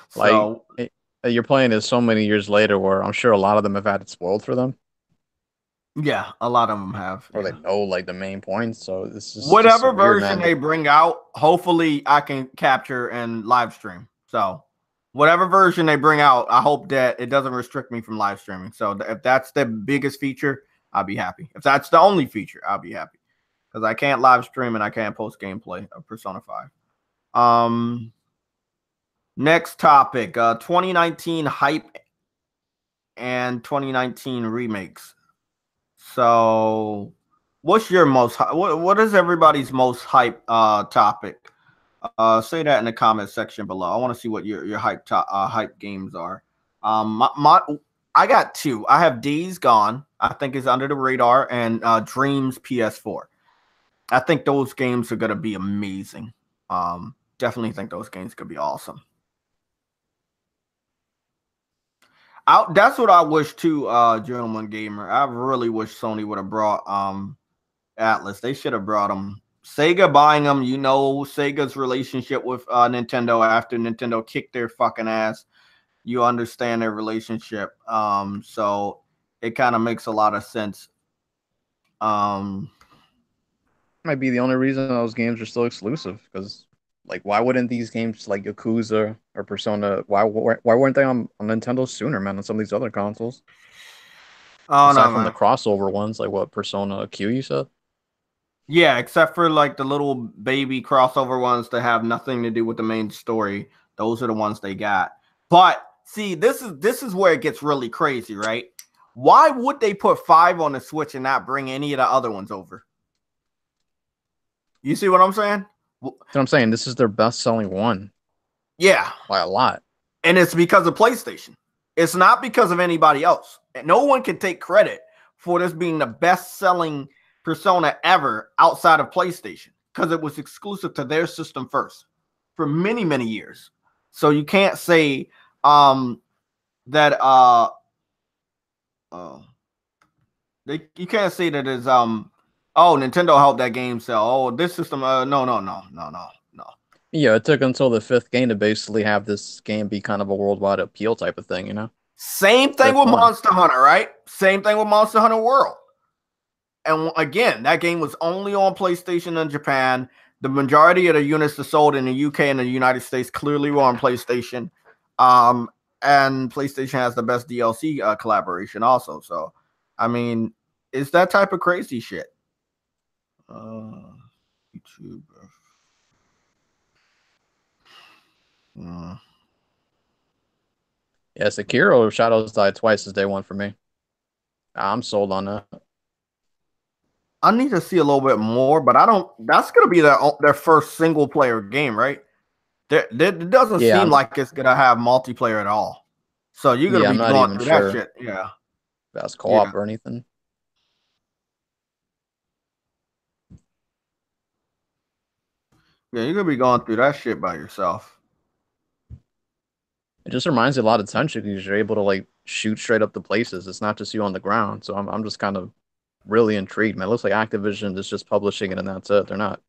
So like you're playing it so many years later where I'm sure a lot of them have had it spoiled for them. Yeah, a lot of them have. Or they know like the main points. So this is whatever version they bring out, hopefully I can capture and live stream. So whatever version they bring out, I hope that it doesn't restrict me from live streaming. So if that's the biggest feature, I'll be happy. If that's the only feature, I'll be happy. Because I can't live stream and I can't post gameplay of Persona 5. Next topic, 2019 hype and 2019 remakes. So what's your most what is everybody's most hype topic? Say that in the comment section below. I want to see what your hype hype games are. I got 2. I have Days Gone, I think is under the radar, and Dreams PS4. I think those games are gonna be amazing. Definitely think those games could be awesome. That's what I wish too, Gentleman Gamer. I really wish Sony would have brought Atlas. They should have brought them. Sega buying them, you know, Sega's relationship with Nintendo after Nintendo kicked their fucking ass. You understand their relationship. So it kind of makes a lot of sense. Might be the only reason those games are still exclusive because, like, why wouldn't these games like Yakuza or Persona? Why weren't they on Nintendo sooner, man? On some of these other consoles. Oh aside no, from man. the crossover ones, like what Persona Q you said. Yeah, except for like the little baby crossover ones that have nothing to do with the main story. Those are the ones they got. But see, this is where it gets really crazy, right? Why would they put 5 on the Switch and not bring any of the other ones over? You see what I'm saying? That's what I'm saying. This is their best-selling one. Yeah. By a lot. And it's because of PlayStation. It's not because of anybody else. No one can take credit for this being the best-selling Persona ever outside of PlayStation because it was exclusive to their system first for many, many years. So you can't say that Oh, you can't say that it's oh, Nintendo helped that game sell. Oh, this system no. Yeah, it took until the fifth game to basically have this game be kind of a worldwide appeal type of thing, you know? Same thing Fifth with one. Monster Hunter, right? Same thing with Monster Hunter World. And again, that game was only on PlayStation in Japan. The majority of the units that sold in the UK and the United States clearly were on PlayStation. And PlayStation has the best DLC collaboration also. So, I mean, it's that type of crazy shit. YouTube. Yeah, Sekiro Shadows Die Twice is day one for me. I'm sold on that. I need to see a little bit more, but I don't. That's gonna be their first single player game, right? It doesn't Yeah, seem like it's gonna have multiplayer at all. So you're gonna I'm be not going even through that sure shit. Yeah, if that's yeah, co-op or anything. yeah. You're gonna be going through that shit by yourself. It just reminds me a lot of Tenchu because you're able to like shoot straight up the places. It's not just you on the ground. So I'm just kind of really intrigued, man. It looks like Activision is just publishing it and that's it. They're not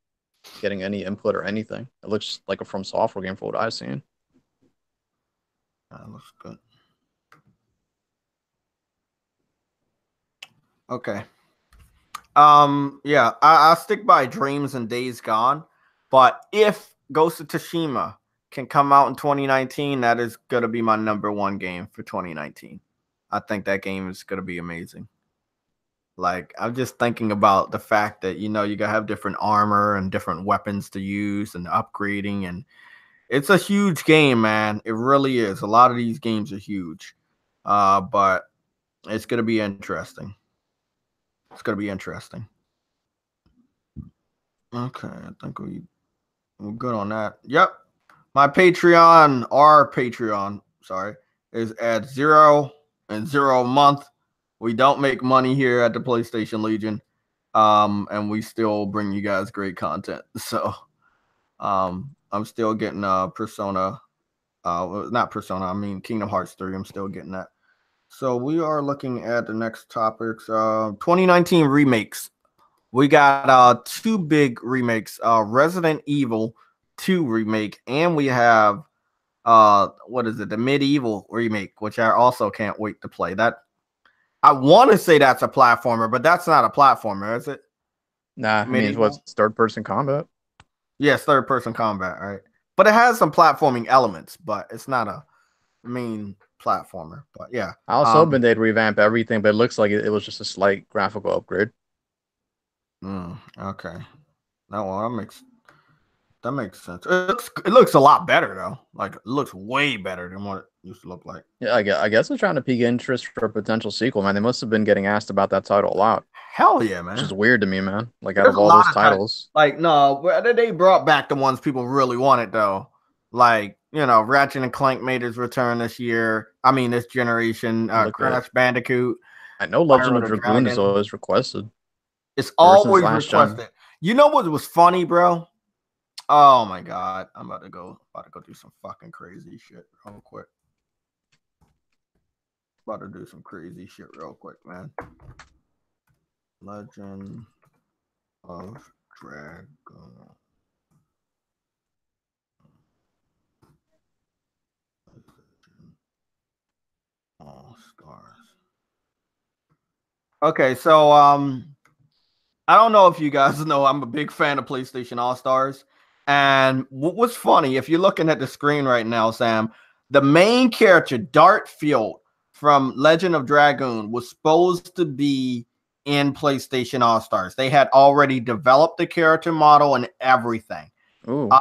getting any input or anything. It looks like a From Software game for what I've seen. That looks good. Okay. Yeah, I stick by Dreams and Days Gone, but if Ghost of Tsushima can come out in 2019, that is gonna be my number one game for 2019. I think that game is gonna be amazing. Like, I'm just thinking about the fact that you gotta have different armor and different weapons to use and upgrading, and it's a huge game, man. It really is. A lot of these games are huge, but it's gonna be interesting. It's gonna be interesting. Okay, I think we're good on that. Yep. My Patreon, our Patreon, sorry, is at 0 a month. We don't make money here at the PlayStation Legion. And we still bring you guys great content. So I'm still getting Persona, not Persona, I mean Kingdom Hearts 3. I'm still getting that. So we are looking at the next topics. 2019 remakes. We got two big remakes, Resident Evil 2 remake, and we have what is it, the Medieval remake, which I also can't wait to play. That I want to say that's a platformer, but that's not a platformer, is it? Nah, I mean, Medieval? it's third person combat. Yes, third person combat, right? But it has some platforming elements, but it's not a main platformer. But yeah. I was hoping they'd revamp everything, but it looks like it was just a slight graphical upgrade. Okay. No, well, that makes sense. It looks a lot better though. Like, it looks way better than what it used to look like. Yeah, I guess they're trying to pique interest for a potential sequel, man. They must have been getting asked about that title a lot. Hell yeah, man. Which is weird to me, man. Like, out There's of a all lot those of titles. like, no, they brought back the ones people really wanted though. Like, Ratchet and Clank made his return this year. I mean, this generation. Crash Bandicoot. I know Fire Legend of of the Dragoon is Dragon. always requested. It's Ever since always last gen. requested. You know what was funny, bro? Oh my god, I'm about to go do some fucking crazy shit real quick. About to do some crazy shit real quick, man. Legend of Dragon. All Stars. Okay, so I don't know if you guys know, I'm a big fan of PlayStation All Stars. And what's funny, if you're looking at the screen right now, Sam, the main character, Dartfield from Legend of Dragoon, was supposed to be in PlayStation All Stars. They had already developed the character model and everything. Ooh.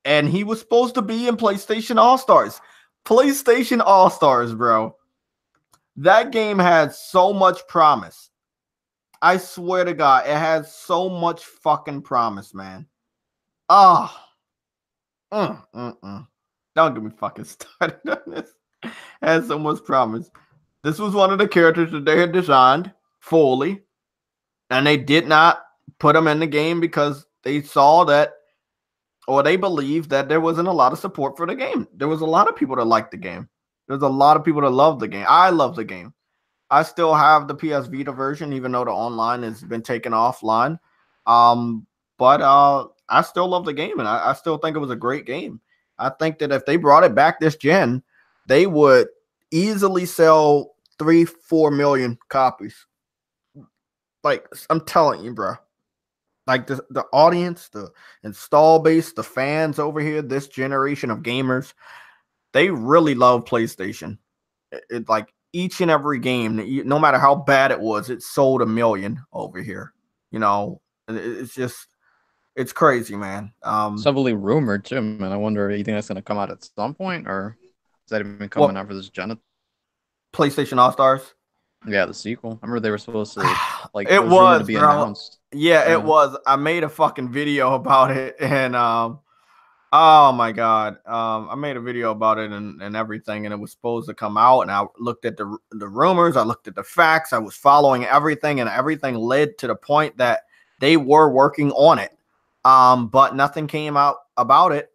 And he was supposed to be in PlayStation All Stars. PlayStation All Stars, bro. That game had so much promise. I swear to God, it has so much fucking promise, man. Oh. Don't get me fucking started on this. It has so much promise. This was one of the characters that they had designed fully, and they did not put them in the game because they saw that, or they believed that there wasn't a lot of support for the game. There was a lot of people that liked the game. There's a lot of people that love the game. I love the game. I still have the PS Vita version, even though the online has been taken offline. Um, but I still love the game, and I still think it was a great game. I think that if they brought it back this gen, they would easily sell 3-4 million copies. Like I'm telling you, bro. Like the audience, the install base, the fans over here, this generation of gamers, they really love PlayStation. It like each and every game, no matter how bad it was, it sold 1 million over here. You know, it's just it's crazy, man. It's heavily rumored too, man. I wonder, you think that's gonna come out at some point, or is that even coming What out for this gen? PlayStation All Stars? Yeah, the sequel. I remember they were supposed to, like, it It was rumored to was, be bro. announced. Yeah, it Yeah, was. I made a fucking video about it, and oh my god, I made a video about it and everything, and it was supposed to come out. And I looked at the rumors, I looked at the facts, I was following everything, and everything led to the point that they were working on it. But nothing came out about it.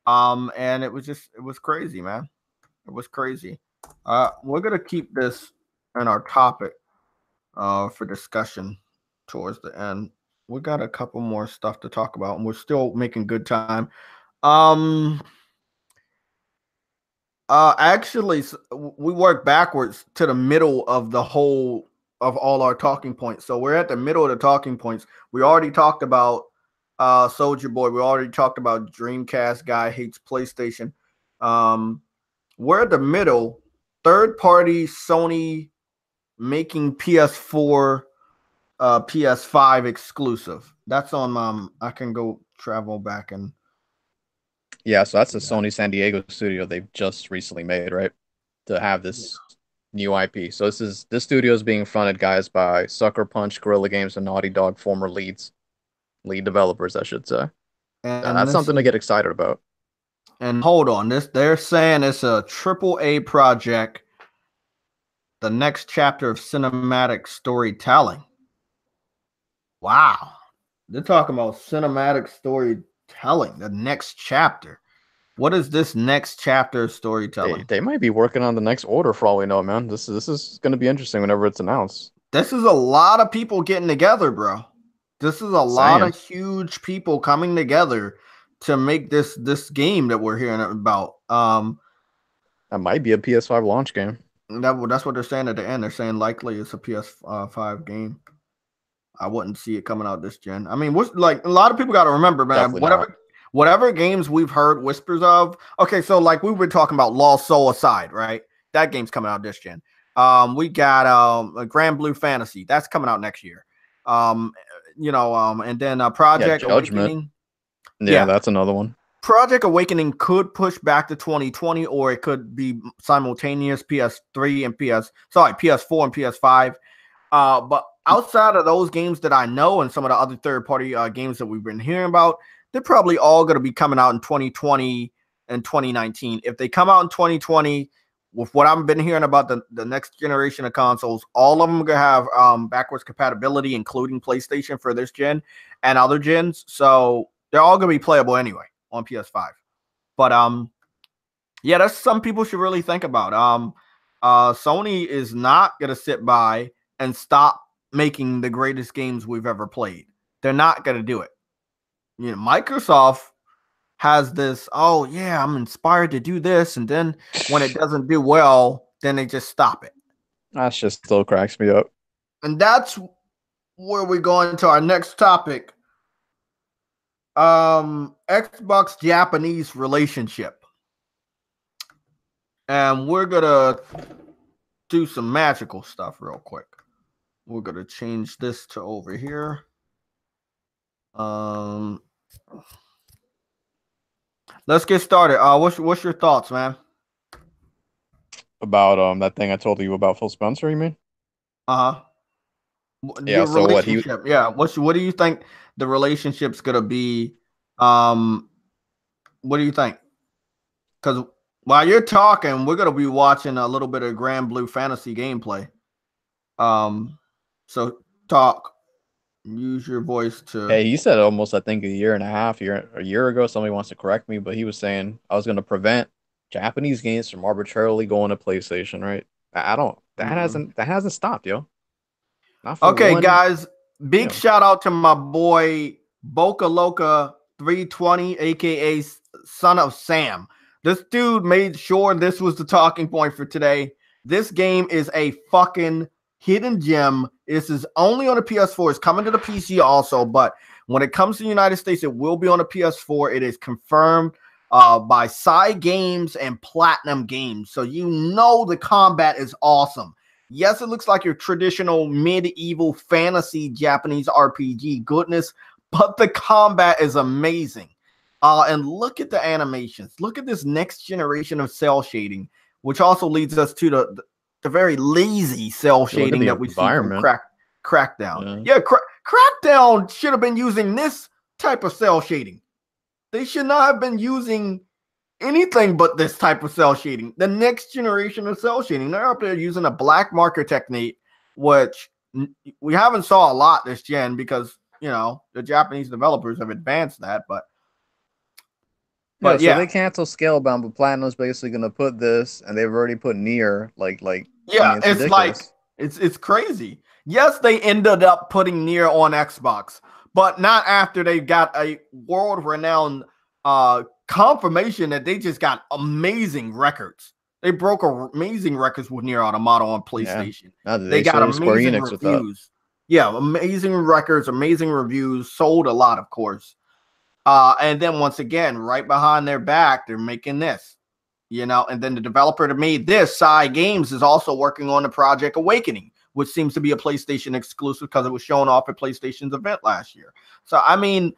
And it was crazy, man. It was crazy. We're gonna keep this in our topic for discussion towards the end. We got a couple more stuff to talk about, and we're still making good time. Um, actually, we work backwards to the middle of the whole of all our talking points. So we're at the middle of the talking points. We already talked about Soldier Boy. We already talked about Dreamcast guy hates PlayStation. Um, we're at the middle. Third party Sony making PS4, PS5 exclusive. That's on I can go travel back and yeah. So that's the see that. Sony San Diego studio they've just recently made, right? To have this new IP. So this studio is being fronted, guys, by Sucker Punch, Guerrilla Games, and Naughty Dog, former lead developers, I should say. And That's this something to is get excited about. and hold on, this they're saying it's a AAA project, the next chapter of cinematic storytelling. Wow. They're talking about cinematic storytelling, the next chapter. What is this next chapter of storytelling? They might be working on the next order for all we know, man. This is going to be interesting whenever it's announced. This is a lot of people getting together, bro. This is a lot Saying of huge people coming together to make this game that we're hearing about. that might be a PS5 launch game. That's what they're saying at the end. They're saying likely it's a PS5 game. I wouldn't see it coming out this gen. I mean, what's like a lot of people got to remember, man. Definitely not. Whatever games we've heard whispers of. Okay, so like we were talking about Lost Soul Aside, right? That game's coming out this gen. We got a Grand Blue Fantasy that's coming out next year. And then Yeah, Project Judgment. Awakening. Yeah, Yeah, that's another one. Project Awakening could push back to 2020, or it could be simultaneous PS3 and PS4 and PS5. But outside of those games that I know and some of the other third party games that we've been hearing about, they're probably all going to be coming out in 2020 and 2019. If they come out in 2020, with what I've been hearing about the next generation of consoles, all of them are going to have backwards compatibility, including PlayStation for this gen and other gens. So they're all going to be playable anyway on PS5. But yeah, that's something people should really think about. Sony is not going to sit by and stop making the greatest games we've ever played. They're not going to do it. You know, Microsoft has this, oh yeah, I'm inspired to do this, and then when it doesn't do well, then they just stop it. That shit still cracks me up. And that's where we go into our next topic. Xbox Japanese relationship. And we're gonna do some magical stuff real quick. We're gonna change this to over here. Let's get started. What's your thoughts, man? About that thing I told you about Phil Spencer, you mean? Uh-huh. Yeah, Your so what he relationship. Yeah. What do you think the relationship's gonna be? Um, what do you think? Because while you're talking, we're gonna be watching a little bit of Grand Blue Fantasy gameplay. So talk. Use your voice to. Hey, he said almost, I think, a year ago. Somebody wants to correct me, but he was saying I was going to prevent Japanese games from arbitrarily going to PlayStation, right? I don't. Mm. That hasn't stopped, yo. Not for Okay, one. guys, big Yeah. shout out to my boy Boca Loca 320, aka Son of Sam. This dude made sure this was the talking point for today. This game is a fucking hidden gem. This is only on the PS4. It's coming to the PC also, but when it comes to the United States, it will be on the PS4. It is confirmed by Psy Games and Platinum Games. So you know the combat is awesome. Yes, it looks like your traditional medieval fantasy Japanese RPG goodness, but the combat is amazing. And look at the animations. Look at this next generation of cell shading, which also leads us to the very lazy cell You look at shading the that we see from environment. Crackdown. Yeah. Yeah, Crackdown should have been using this type of cell shading. They should not have been using anything but this type of cell shading. The next generation of cell shading. They're up there using a black marker technique, which we haven't saw a lot this gen because the Japanese developers have advanced that. Yeah, But so yeah, they cancel Scalebound, but Platinum's basically gonna put this, and they've already put Near. I yeah, mean, it's it's like ridiculous. it's crazy. Yes, they ended up putting Nier on Xbox, but not after they got a world-renowned confirmation that they just got amazing records. They broke amazing records with Nier Automata on Yeah, PlayStation. now They they got slowly Square amazing Enix with that. reviews. Yeah, amazing records, amazing reviews, sold a lot, of course. And then once again, right behind their back, they're making this. And then the developer that made this, Psy Games, is also working on the Project Awakening, which seems to be a PlayStation exclusive because it was shown off at PlayStation's event last year. So, I mean,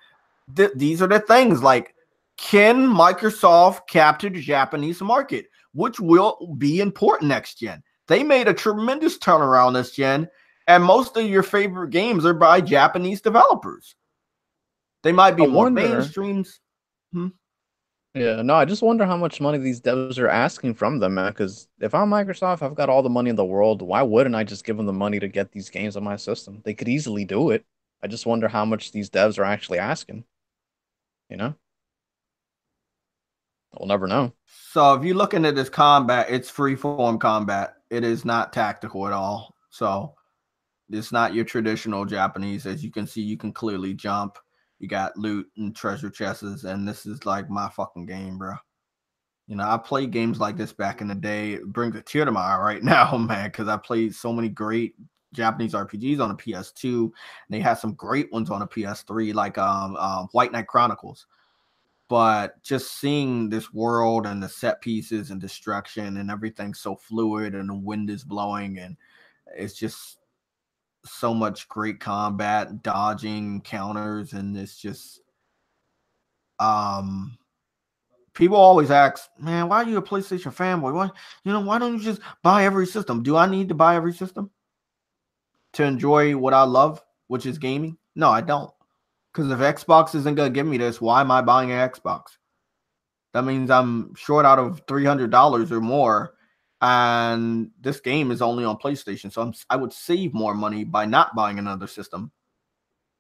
these are the things like, can Microsoft capture the Japanese market, which will be important next gen? They made a tremendous turnaround this gen, and most of your favorite games are by Japanese developers. They might I be more wonder. mainstreams. Hmm. Yeah, no, I just wonder how much money these devs are asking from them, man. Because if I'm Microsoft, I've got all the money in the world. Why wouldn't I just give them the money to get these games on my system? They could easily do it. I just wonder how much these devs are actually asking. You know, we'll never know. So if you're looking at this combat, it's free form combat. It is not tactical at all. So it's not your traditional Japanese. As you can see, you can clearly jump. You got loot and treasure chests, and this is like my fucking game, bro. I played games like this back in the day. It brings a tear to my eye right now, man, because I played so many great Japanese RPGs on the PS2. And they had some great ones on the PS3, like White Knight Chronicles. But just seeing this world and the set pieces and destruction and everything so fluid and the wind is blowing and it's just so much great combat, dodging, counters, and it's just um people always ask, man, why are you a PlayStation fanboy? Why don't you just buy every system? Do I need to buy every system to enjoy what I love, which is gaming? No, I don't. Because if Xbox isn't gonna give me this, why am I buying an Xbox? That means I'm short out of $300 or more, and this game is only on PlayStation. So I would save more money by not buying another system.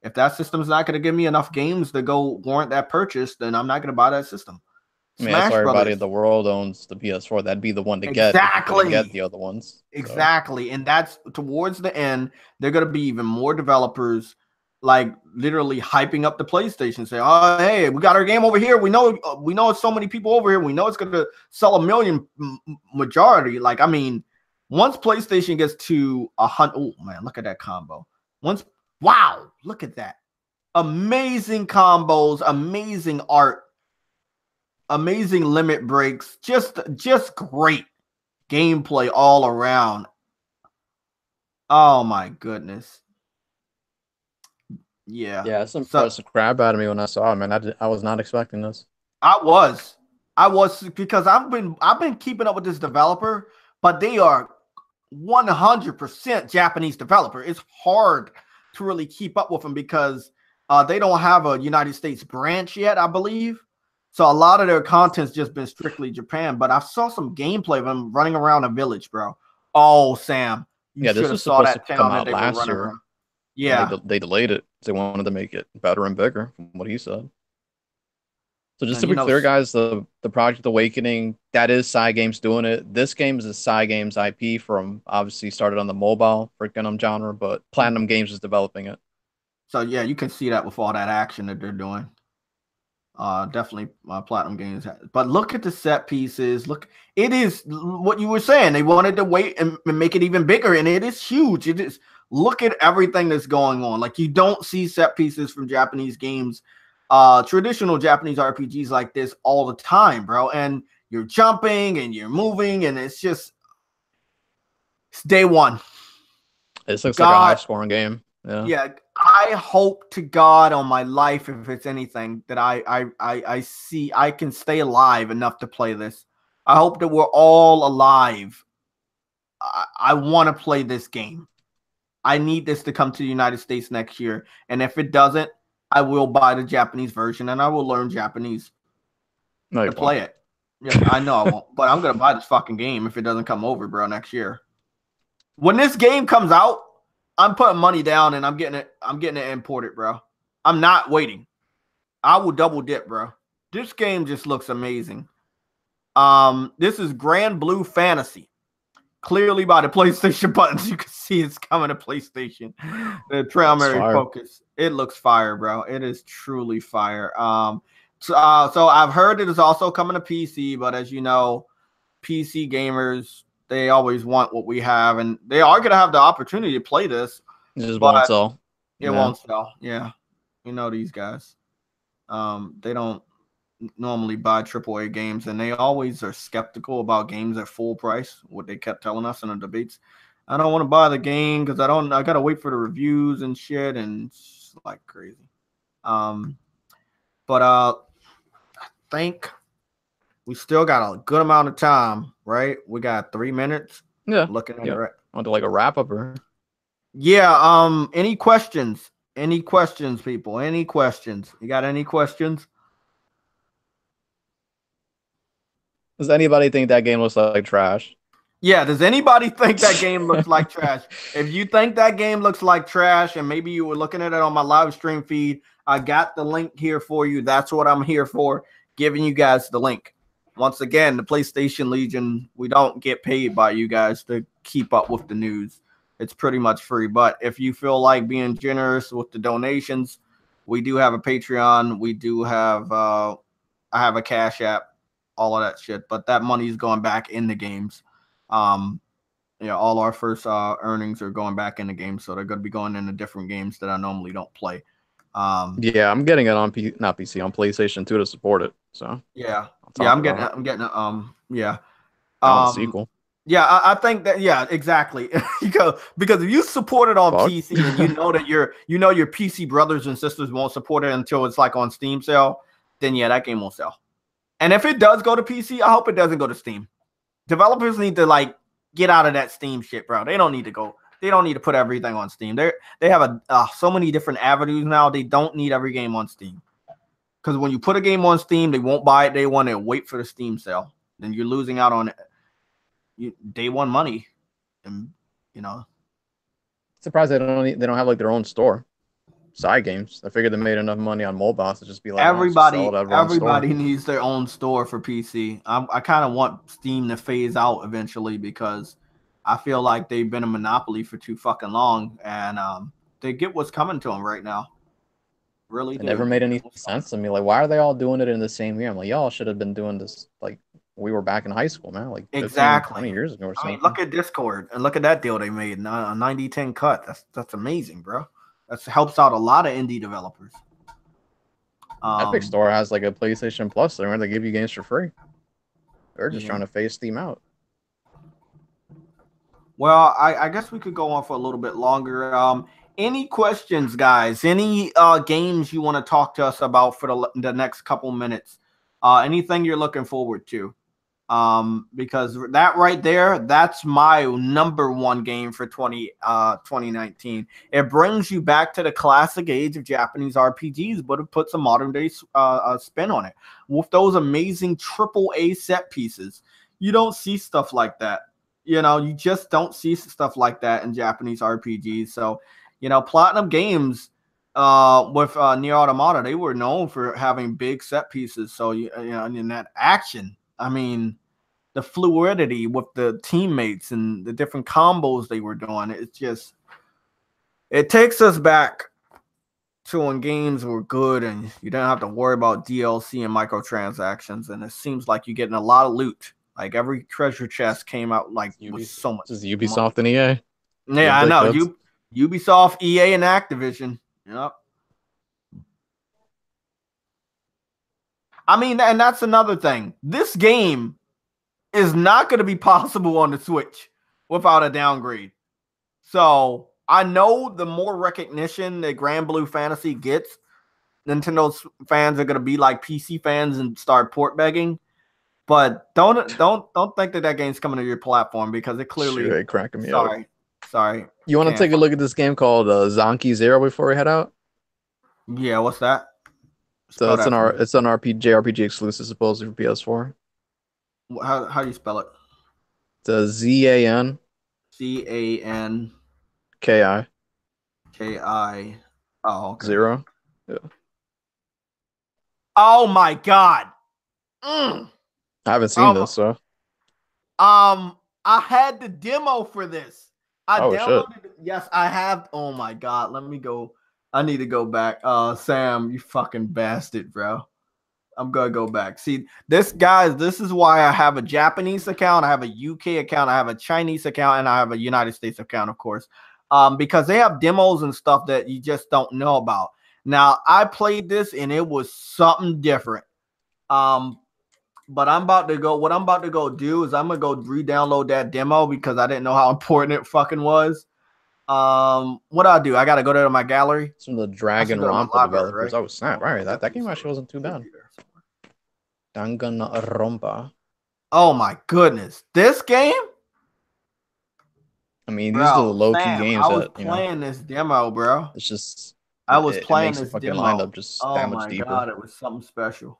If that system's not going to give me enough games to go warrant that purchase, then I'm not going to buy that system. I mean, that's why Smash everybody in Brothers, the world owns the PS4. That'd be the one to get if you couldn't get exactly. the other ones. So, Exactly. And that's towards the end, they're going to be even more developers like literally hyping up the PlayStation, say, "Oh, hey, we got our game over here. We know it's so many people over here. We know it's going to sell a million majority." Like, I mean, once PlayStation gets to 100, oh man, look at that combo. Wow, look at that. Amazing combos, amazing art, amazing limit breaks, just great gameplay all around. Oh my goodness. Yeah. yeah, it's So impressed the crap out of me when I saw it, man. I was not expecting this. I was because I've been keeping up with this developer, but they are 100% Japanese developer. It's hard to really keep up with them because they don't have a United States branch yet, I believe. So a lot of their content's just been strictly Japan. But I saw some gameplay of them running around a village, bro. Oh, Sam, you Yeah, should this have was saw supposed to that come town that out they were last running year, around. and Yeah. they delayed it. They wanted to make it better and bigger, from what he said. So just And to be clear, guys, the Project Awakening, that is Cygames doing it. This game is a Cygames IP from obviously started on the mobile freaking genre, but Platinum Games is developing it. so yeah, you can see that with all that action that they're doing. Definitely Platinum Games. But look at the set pieces. Look, it is what you were saying. They wanted to wait and make it even bigger, and it is huge. It is. Look at everything that's going on. Like, you don't see set pieces from Japanese games, traditional Japanese RPGs like this all the time, bro. And you're jumping and you're moving, and it's day one. This looks like a high God, scoring game. Yeah. yeah, I hope to God on my life, if it's anything, that I see I can stay alive enough to play this. I hope that we're all alive. I want to play this game. I need this to come to the United States next year. And if it doesn't, I will buy the Japanese version and I will learn Japanese No, to play it. Yeah, I know I won't, but I'm gonna buy this fucking game if it doesn't come over, bro, next year. When this game comes out, I'm putting money down and I'm getting it imported, bro. I'm not waiting. I will double dip, bro. This game just looks amazing. This is Grand Blue Fantasy. Clearly by the PlayStation buttons, you can see it's coming to PlayStation. The primary focus. It looks fire, bro. It is truly fire. So I've heard it is also coming to PC, but as you know, PC gamers, they always want what we have, and they are going to have the opportunity to play this. It just won't sell. It won't sell. Yeah. You know these guys. They don't normally buy AAA games, and they always are skeptical about games at full price, what they kept telling us in the debates. I don't want to buy the game because I got to wait for the reviews and shit, and it's like crazy. But I think we still got a good amount of time, right? We got 3 minutes. Yeah. Looking at it, right? Want to like a wrap up or? Yeah. Any questions? Any questions, people? Any questions? You got any questions? Does anybody think that game looks like trash? Yeah, does anybody think that game looks like trash? If you think that game looks like trash, and maybe you were looking at it on my live stream feed, I got the link here for you. That's what I'm here for, giving you guys the link. Once again, the PlayStation Legion, we don't get paid by you guys to keep up with the news. It's pretty much free. But if you feel like being generous with the donations, we do have a Patreon. We do have I have a Cash App, all of that shit. But that money is going back in the games. Yeah, all our first earnings are going back in the game, so they're going to be going into different games that I normally don't play. Yeah, I'm getting it on not PC, on PlayStation 2 to support it. So yeah, I'm getting yeah. I want a sequel. Yeah, I think that, yeah, exactly. Because if you support it on PC and you know that your PC brothers and sisters won't support it until it's like on Steam sale, then yeah, that game won't sell. And if it does go to PC, I hope it doesn't go to Steam. Developers need to like get out of that Steam shit, bro. They don't need to go. They don't need to put everything on Steam. They have so many different avenues now. They don't need every game on Steam. Because when you put a game on Steam, they won't buy it day one and wait for the Steam sale. Then you're losing out on day one money. And surprised they don't have like their own store. Cygames. I figured they made enough money on mobile to just be like, everybody needs their own store for PC. I kind of want Steam to phase out eventually, because I feel like they've been a monopoly for too fucking long, and they get what's coming to them right now. Really, it never made any sense to me. Like, why are they all doing it in the same year? I'm like, y'all should have been doing this like we were back in high school, man. Like 15, 20 years ago or something. I mean, look at Discord and look at that deal they made, a 90-10 cut. That's amazing, bro. That helps out a lot of indie developers. Epic Store has like a PlayStation Plus there where they give you games for free. They're just trying to phase Steam out. Well, I guess we could go on for a little bit longer. Any questions, guys? Any games you want to talk to us about for the next couple minutes? Anything you're looking forward to? Because that right there, that's my number one game for 2019. It brings you back to the classic age of Japanese RPGs, but it puts a modern day spin on it with those amazing AAA set pieces. You don't see stuff like that. You just don't see stuff like that in Japanese RPGs. So, Platinum Games, with Nier Automata, they were known for having big set pieces. So you know, in that action, I mean, the fluidity with the teammates and the different combos they were doing, it's just it takes us back to when games were good and you didn't have to worry about DLC and microtransactions. And it seems like you're getting a lot of loot. Like every treasure chest came out like with so much This is money. Ubisoft and EA. Yeah, Good I know. dickheads. Ubisoft, EA, and Activision. Yep. I mean, and that's another thing. This game is not going to be possible on the Switch without a downgrade. So I know the more recognition that Grand Blue Fantasy gets, Nintendo's fans are going to be like PC fans and start port begging. But don't think that that game's coming to your platform because it Shoot, clearly. it cracking me up. Sorry, You want to can't take a find. look at this game called Zonky Zero before we head out? Yeah, what's that? So Spell that for me. it's an RPG exclusive supposedly for PS4. How do you spell it? It's a ZANKI. CANKI. Oh, okay. Zero. Yeah. Oh my god. Mm. I haven't seen Um, this, so I had the demo for this. I oh shit. downloaded it. Yes, I have. Oh my god. Let me go. I need to go back. Sam, you fucking bastard, bro. I'm gonna go back. See, this is why I have a Japanese account, I have a UK account, I have a Chinese account, and I have a United States account, of course. Because they have demos and stuff that you just don't know about. Now, I played this and it was something different. But I'm about to go. What I'm about to go do is I'm gonna go re-download that demo because I didn't know how important it fucking was. What I do? I gotta go to my gallery. It's from the I should Dragon go to my Rampa library, developers. right? Oh snap! Right, that game actually wasn't too Should bad. be there somewhere. Danganronpa. Oh my goodness, this game, I mean, these are the bro. low key Sam, games I was that playing this demo, bro. it's just I was it playing makes the this fucking demo. lineup just Oh that much my deeper. god, it was something special.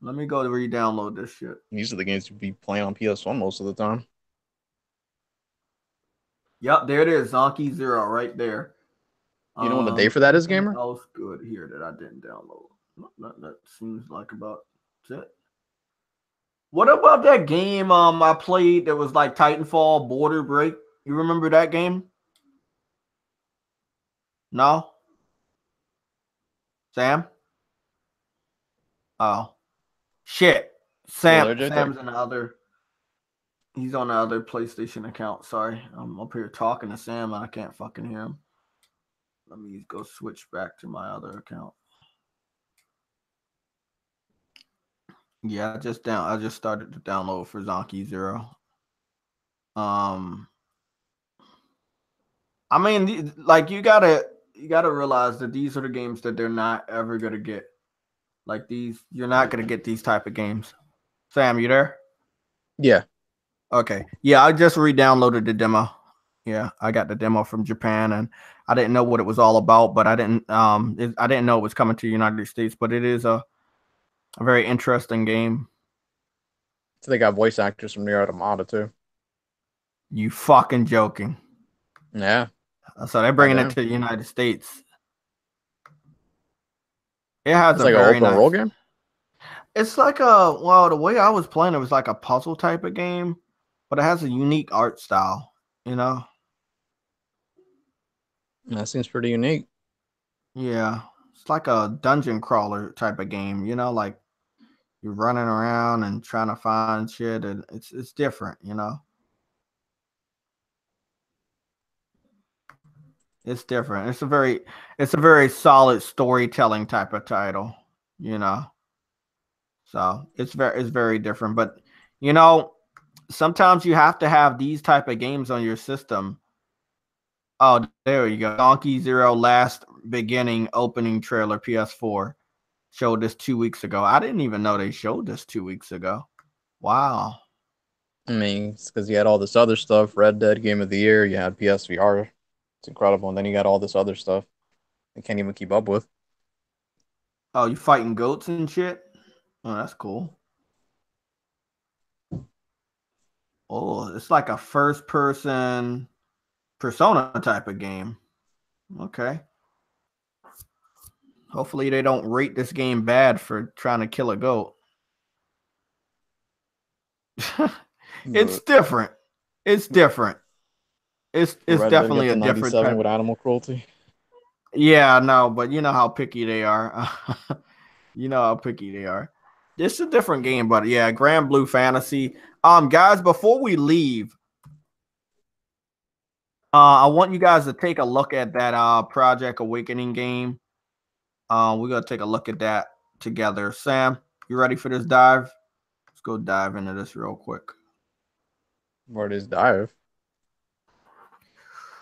Let me go to re-download this shit. These are the games you'd be playing on PS1 most of the time. Yep, there it is, Zonky Zero, right there. You know when the day for that is, Anything gamer? else good here that I didn't download? That seems like about it. What about that game I played that was like Titanfall Border Break? You remember that game? No? Sam? Oh. Shit. Still there, JTech? Sam's in the other. He's on the other PlayStation account. Sorry. I'm up here talking to Sam and I can't fucking hear him. Let me go switch back to my other account. Yeah, I just started to download for Zonky Zero. I mean, like you gotta realize that these are the games that they're not ever gonna get. Like these, you're not gonna get these type of games. Sam, you there? Yeah. Okay. Yeah, I just re-downloaded the demo. Yeah, I got the demo from Japan, and I didn't know what it was all about, but I didn't know it was coming to the United States. But it is a very interesting game. So they got voice actors from Nier Automata too. You fucking joking? Yeah. So they're bringing it Goddamn. to the United States. It has It's a like an very open nice. world game. It's like the way I was playing it was like a puzzle type of game, but it has a unique art style, you know? That seems pretty unique. Yeah. It's like a dungeon crawler type of game, you know, like you're running around and trying to find shit and it's different, you know? It's different. It's a very solid storytelling type of title, you know. So it's very different. But you know, sometimes you have to have these type of games on your system. Oh, there you go. Donkey Zero last beginning opening trailer PS4 showed this 2 weeks ago. I didn't even know they showed this 2 weeks ago. Wow. I mean, it's because you had all this other stuff. Red Dead Game of the Year. You had PSVR. It's incredible. And then you got all this other stuff. I can't even keep up with. Oh, you fighting goats and shit? Oh, that's cool. Oh, it's like a first person Persona type of game. Okay. Hopefully they don't rate this game bad for trying to kill a goat. It's different. It's different. It's Red Dead definitely get a to different 97 type. with animal cruelty. Yeah, no, but you know how picky they are. You know how picky they are. It's a different game, but yeah, Grand Blue Fantasy. Guys, before we leave, I want you guys to take a look at that Project Awakening game. We're gonna take a look at that together. Sam, you ready for this dive? Let's go dive into this real quick. Where it is dive.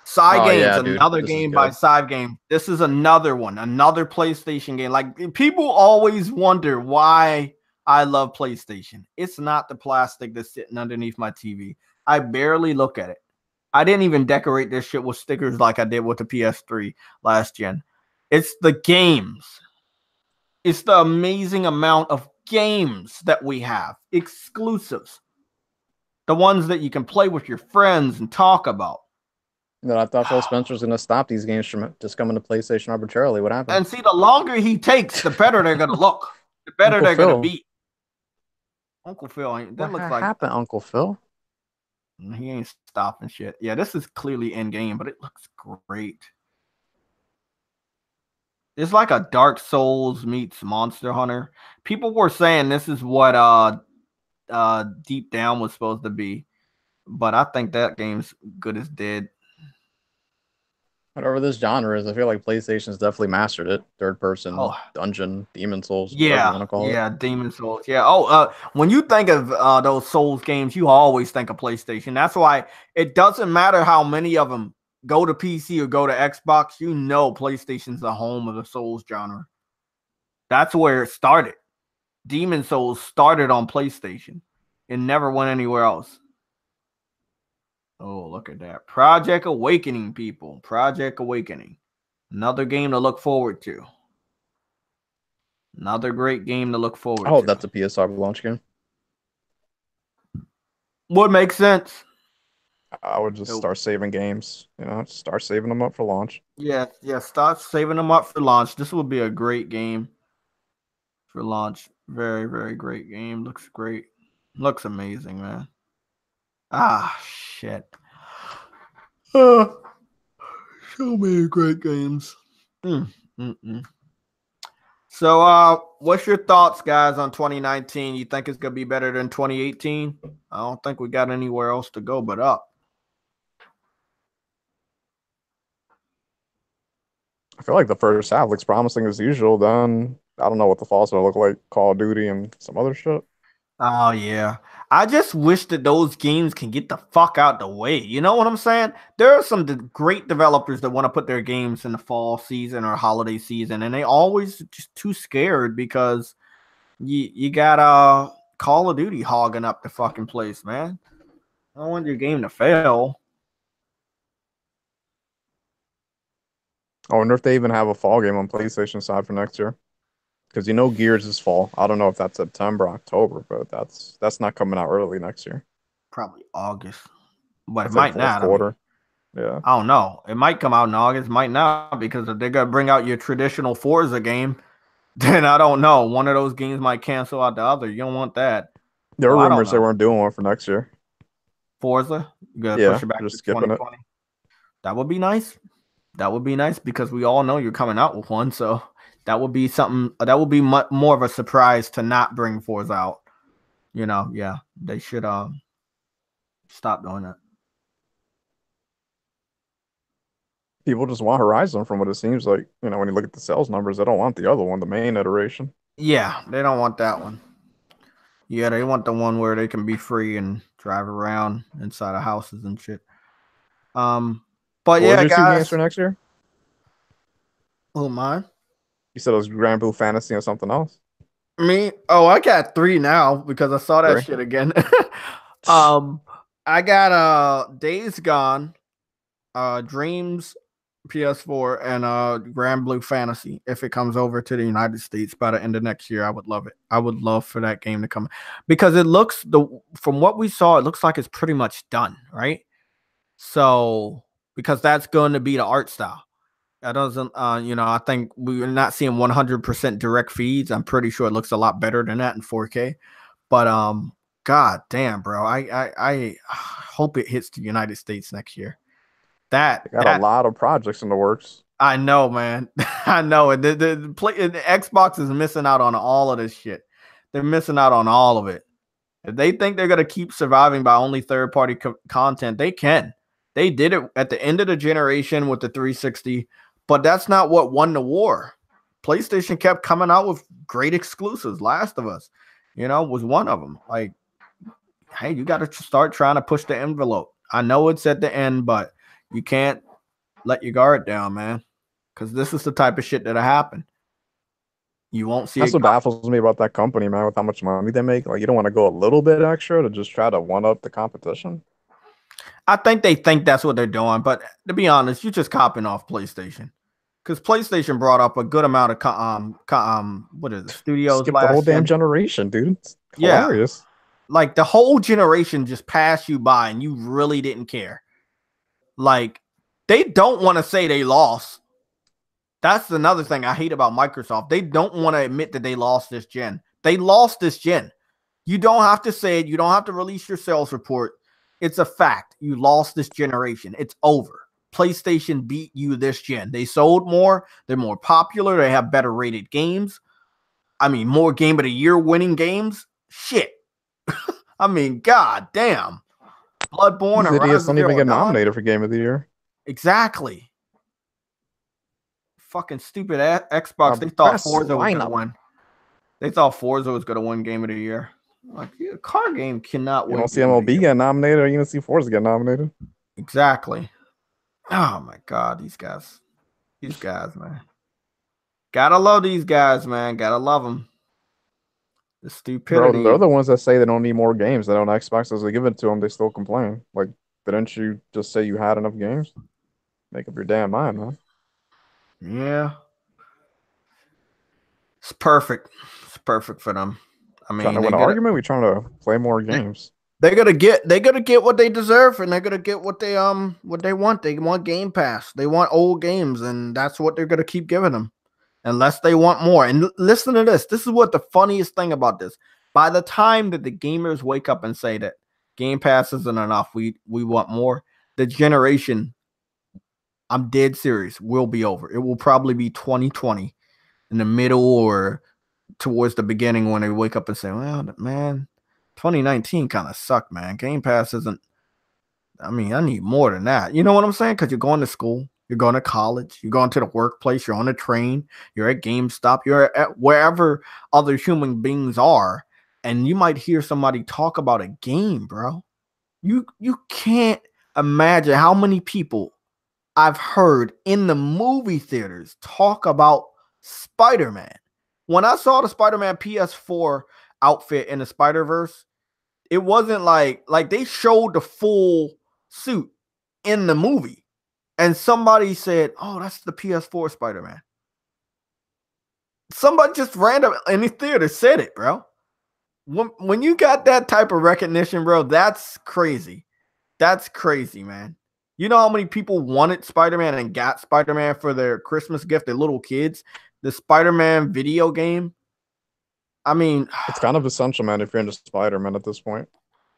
Side Oh Games, yeah, dude, another this is game by good. Side Game. This is another one, another PlayStation game. Like people always wonder why I love PlayStation. It's not the plastic that's sitting underneath my TV. I barely look at it. I didn't even decorate this shit with stickers like I did with the PS3 last gen. It's the games. It's the amazing amount of games that we have, exclusives. The ones that you can play with your friends and talk about. I thought Phil Spencer was gonna stop these games from just coming to PlayStation arbitrarily. What happened? And see, the longer he takes, the better they're gonna look. The better Uncle they're gonna Phil. be. Uncle Phil, that What looks like happened, Uncle Phil? he ain't stopping shit. Yeah, this is clearly in game, but it looks great. It's like a Dark Souls meets Monster Hunter. People were saying this is what Deep Down was supposed to be, but I think that game's good as dead. Whatever this genre is, I feel like PlayStation's definitely mastered it. Third person, Oh, dungeon, Demon Souls, whatever you yeah, want to call it. yeah, Demon Souls. Yeah. Oh, when you think of those Souls games, you always think of PlayStation. That's why it doesn't matter how many of them go to PC or go to Xbox. You know, PlayStation's the home of the Souls genre. That's where it started. Demon Souls started on PlayStation. It never went anywhere else. Oh, look at that. Project Awakening, people. Project Awakening. Another game to look forward to. Another great game to look I forward hope to. that's a PSR launch game. Would make sense. I would just start saving games, start saving them up for launch. Yeah, yeah. Start saving them up for launch. This would be a great game for launch. Very, very great game. Looks great. Looks amazing, man. Ah, shit. So many great games. Mm, mm, mm. So, what's your thoughts, guys, on 2019? You think it's gonna be better than 2018? I don't think we got anywhere else to go but up. I feel like the first half looks promising as usual. Then I don't know what the fall's gonna look like. Call of Duty and some other shit. Oh yeah. I just wish that those games can get the fuck out the way. You know what I'm saying? There are some great developers that want to put their games in the fall season or holiday season, and they always just too scared because you got Call of Duty hogging up the fucking place, man. I don't want your game to fail. I wonder if they even have a fall game on PlayStation side for next year. Because Gears is fall. I don't know if that's September, October, but that's not coming out early next year. Probably August, but it That's like might fourth not. I mean, quarter. Yeah. I don't know. It might come out in August, might not, because if they're gonna bring out your traditional Forza game, then I don't know. One of those games might cancel out the other. You don't want that. There So were I don't rumors they know. weren't doing one for next year. Forza, you gotta Yeah, push it back they're to just skipping it. 2020. That would be nice. That would be nice because we all know you're coming out with one. So that would be something. That would be more of a surprise to not bring Forza out. Yeah, they should stop doing that. People just want Horizon from what it seems like. When you look at the sales numbers, they don't want the other one, the main iteration. Yeah, they don't want that one. Yeah, they want the one where they can be free and drive around inside of houses and shit. But What was yeah, your two games guys. for next year? Oh my. You said it was Grand Blue Fantasy and something else. Me? Oh, I got 3 now because I saw that Three. shit again. I got Days Gone, Dreams PS4, and Grand Blue Fantasy. If it comes over to the United States by the end of next year, I would love it. I would love for that game to come because it looks from what we saw, it looks like it's pretty much done, right? So because that's going to be the art style. That doesn't, I think we're not seeing 100% direct feeds. I'm pretty sure it looks a lot better than that in 4K. But god damn, bro, I hope it hits the United States next year. That They got a that lot of projects in the works. I know, man. I know it. The Xbox is missing out on all of this shit. They're missing out on all of it. If they think they're gonna keep surviving by only third-party content, they can. They did it at the end of the generation with the 360, but that's not what won the war. PlayStation kept coming out with great exclusives. Last of Us, was one of them. Like, hey, you got to start trying to push the envelope. I know it's at the end, but you can't let your guard down, man, because this is the type of shit that'll happen. You won't see That's it. what baffles me about that company, man, with how much money they make. Like, you don't want to go a little bit extra to just try to one up the competition. I think they think that's what they're doing, but to be honest, you're just copying off PlayStation, because PlayStation brought up a good amount of what is it, studios Skip the whole last damn gen. generation, dude. It's Yeah, hilarious. like the whole generation just passed you by, and you really didn't care. Like, they don't want to say they lost. That's another thing I hate about Microsoft. They don't want to admit that they lost this gen. They lost this gen. You don't have to say it. You don't have to release your sales report. It's a fact. You lost this generation. It's over. PlayStation beat you this gen. They sold more. They're more popular. They have better rated games. I mean, more Game of the Year winning games. Shit. I mean, god damn. Bloodborne These and idiots Rise of don't even Zero get Dawn. nominated for Game of the Year. Exactly. Fucking stupid Xbox. They thought Best Forza was going to lineup. win. They thought Forza was going to win Game of the Year. Like, yeah, a car game cannot You win don't see Game of the MLB Year. get nominated, or you don't see Forza get nominated. Exactly. Oh my god, these guys. These guys, man. Gotta love these guys, man. Gotta love them. The Bro, they're stupidity. the ones that say they don't need more games. They don't Xbox as they give it to them, they still complain. Like, didn't you just say you had enough games? Make up your damn mind, man. Yeah. It's perfect. It's perfect for them. I Trying mean, to win an argument? We trying to play more games. they're gonna get what they deserve, and they're gonna get what they want. They want Game Pass. They want old games, and that's what they're gonna keep giving them. Unless they want more. And listen to this. This is what the funniest thing about this. By the time that the gamers wake up and say that Game Pass isn't enough, we want more, the generation, I'm dead serious, will be over. It will probably be 2020 in the middle or towards the beginning when they wake up and say, well, man, 2019 kind of sucked, man. Game Pass isn't, I mean, I need more than that. You know what I'm saying? Because you're going to school, you're going to college, you're going to the workplace, you're on a train, you're at GameStop, you're at wherever other human beings are, and you might hear somebody talk about a game, bro. You can't imagine how many people I've heard in the movie theaters talk about Spider-Man. When I saw the Spider-Man PS4 outfit in the Spider-Verse, it wasn't like they showed the full suit in the movie, and somebody said, "Oh, that's the PS4 Spider-Man." Somebody just random in the theater said it, bro. When you got that type of recognition, bro, that's crazy. That's crazy, man. You know how many people wanted Spider-Man and got Spider-Man for their Christmas gift, their little kids? The Spider-Man video game. I mean, It's kind of essential, man, if you're into Spider-Man at this point.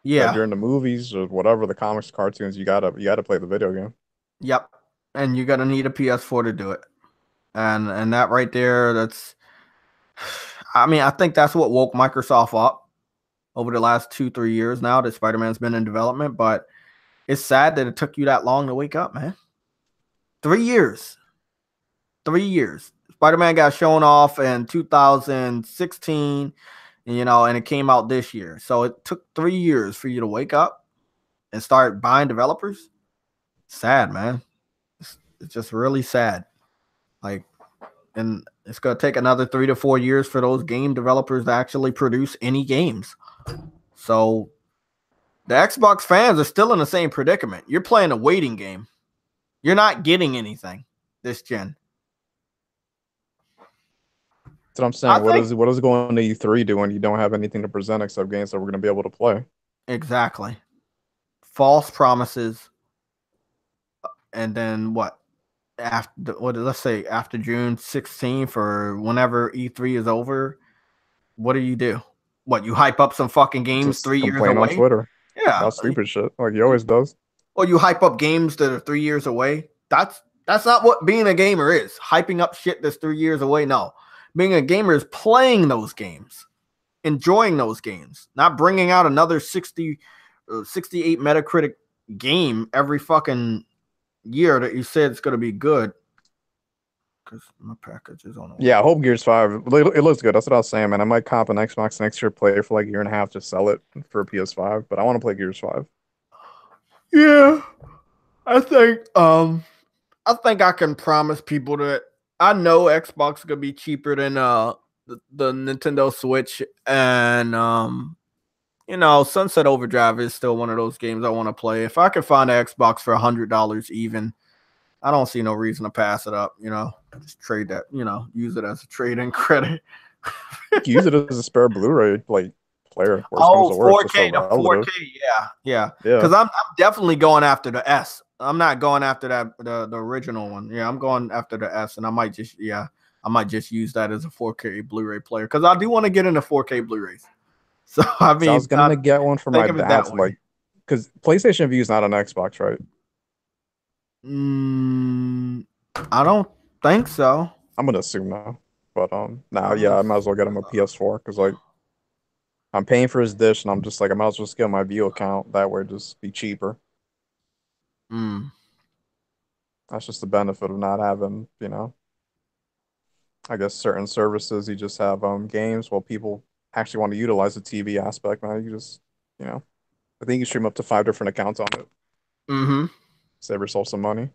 That yeah. you're in the movies or whatever, the comics, cartoons, you gotta play the video game. Yep. And you're gonna need a PS4 to do it. And that right there, that's I mean, I think that's what woke Microsoft up over the last 2-3 years now that Spider-Man's been in development, but it's sad that it took you that long to wake up, man. 3 years. 3 years. Spider-Man got shown off in 2016, and it came out this year. So it took 3 years for you to wake up and start buying developers. Sad, man. It's just really sad. Like, and it's going to take another 3 to 4 years for those game developers to actually produce any games. So the Xbox fans are still in the same predicament. You're playing a waiting game. You're not getting anything this gen. That's what I'm I saying. What think is going to E3 do when you don't have anything to present except games that we're gonna be able to play? exactly false promises, and then what? after let's say after June 16th or whenever E3 is over, what do? What, you hype up some fucking games Just 3 years complain on away? Twitter Yeah. about stupid shit like he always does. Or you hype up games that are 3 years away. That's not what being a gamer is. Hyping up shit that's 3 years away. No. Being a gamer is playing those games, enjoying those games, not bringing out another 68 Metacritic game every fucking year that you said it's going to be good. Because my package is on the way. Yeah, I hope Gears 5. It looks good. That's what I was saying, man. I might cop an Xbox next year, play it for like a year and a half, just sell it for a PS5. But I want to play Gears 5. Yeah, I think I can promise people that I know Xbox is gonna be cheaper than the Nintendo Switch, and Sunset Overdrive is still one of those games I want to play. If I can find an Xbox for $100 even, I don't see no reason to pass it up. Just trade that. Use it as a trade-in credit. Use it as a spare Blu-ray like player. Worst comes Oh, to worst, just a 4K, the relative. 4K, yeah. Yeah, Because I'm definitely going after the S. I'm not going after the original one. Yeah, I'm going after the S, and I might just use that as a 4K Blu-ray player because I do want to get into 4K Bluerays. So I so I was mean, gonna get one for my think of it dad that to way. like, because PlayStation View is not on Xbox, right? Mm, I don't think so. I'm gonna assume no. But now I'm yeah, gonna, I might as well get him a PS4 because like I'm paying for his dish, and I'm just like I might as well just get my View account. That way, it'd just be cheaper. mm, That's just the benefit of not having, I guess certain services. You just have games. While people actually want to utilize the TV aspect, man, you just, you know, I think you stream up to 5 different accounts on it. mm-hmm. Save yourself some money.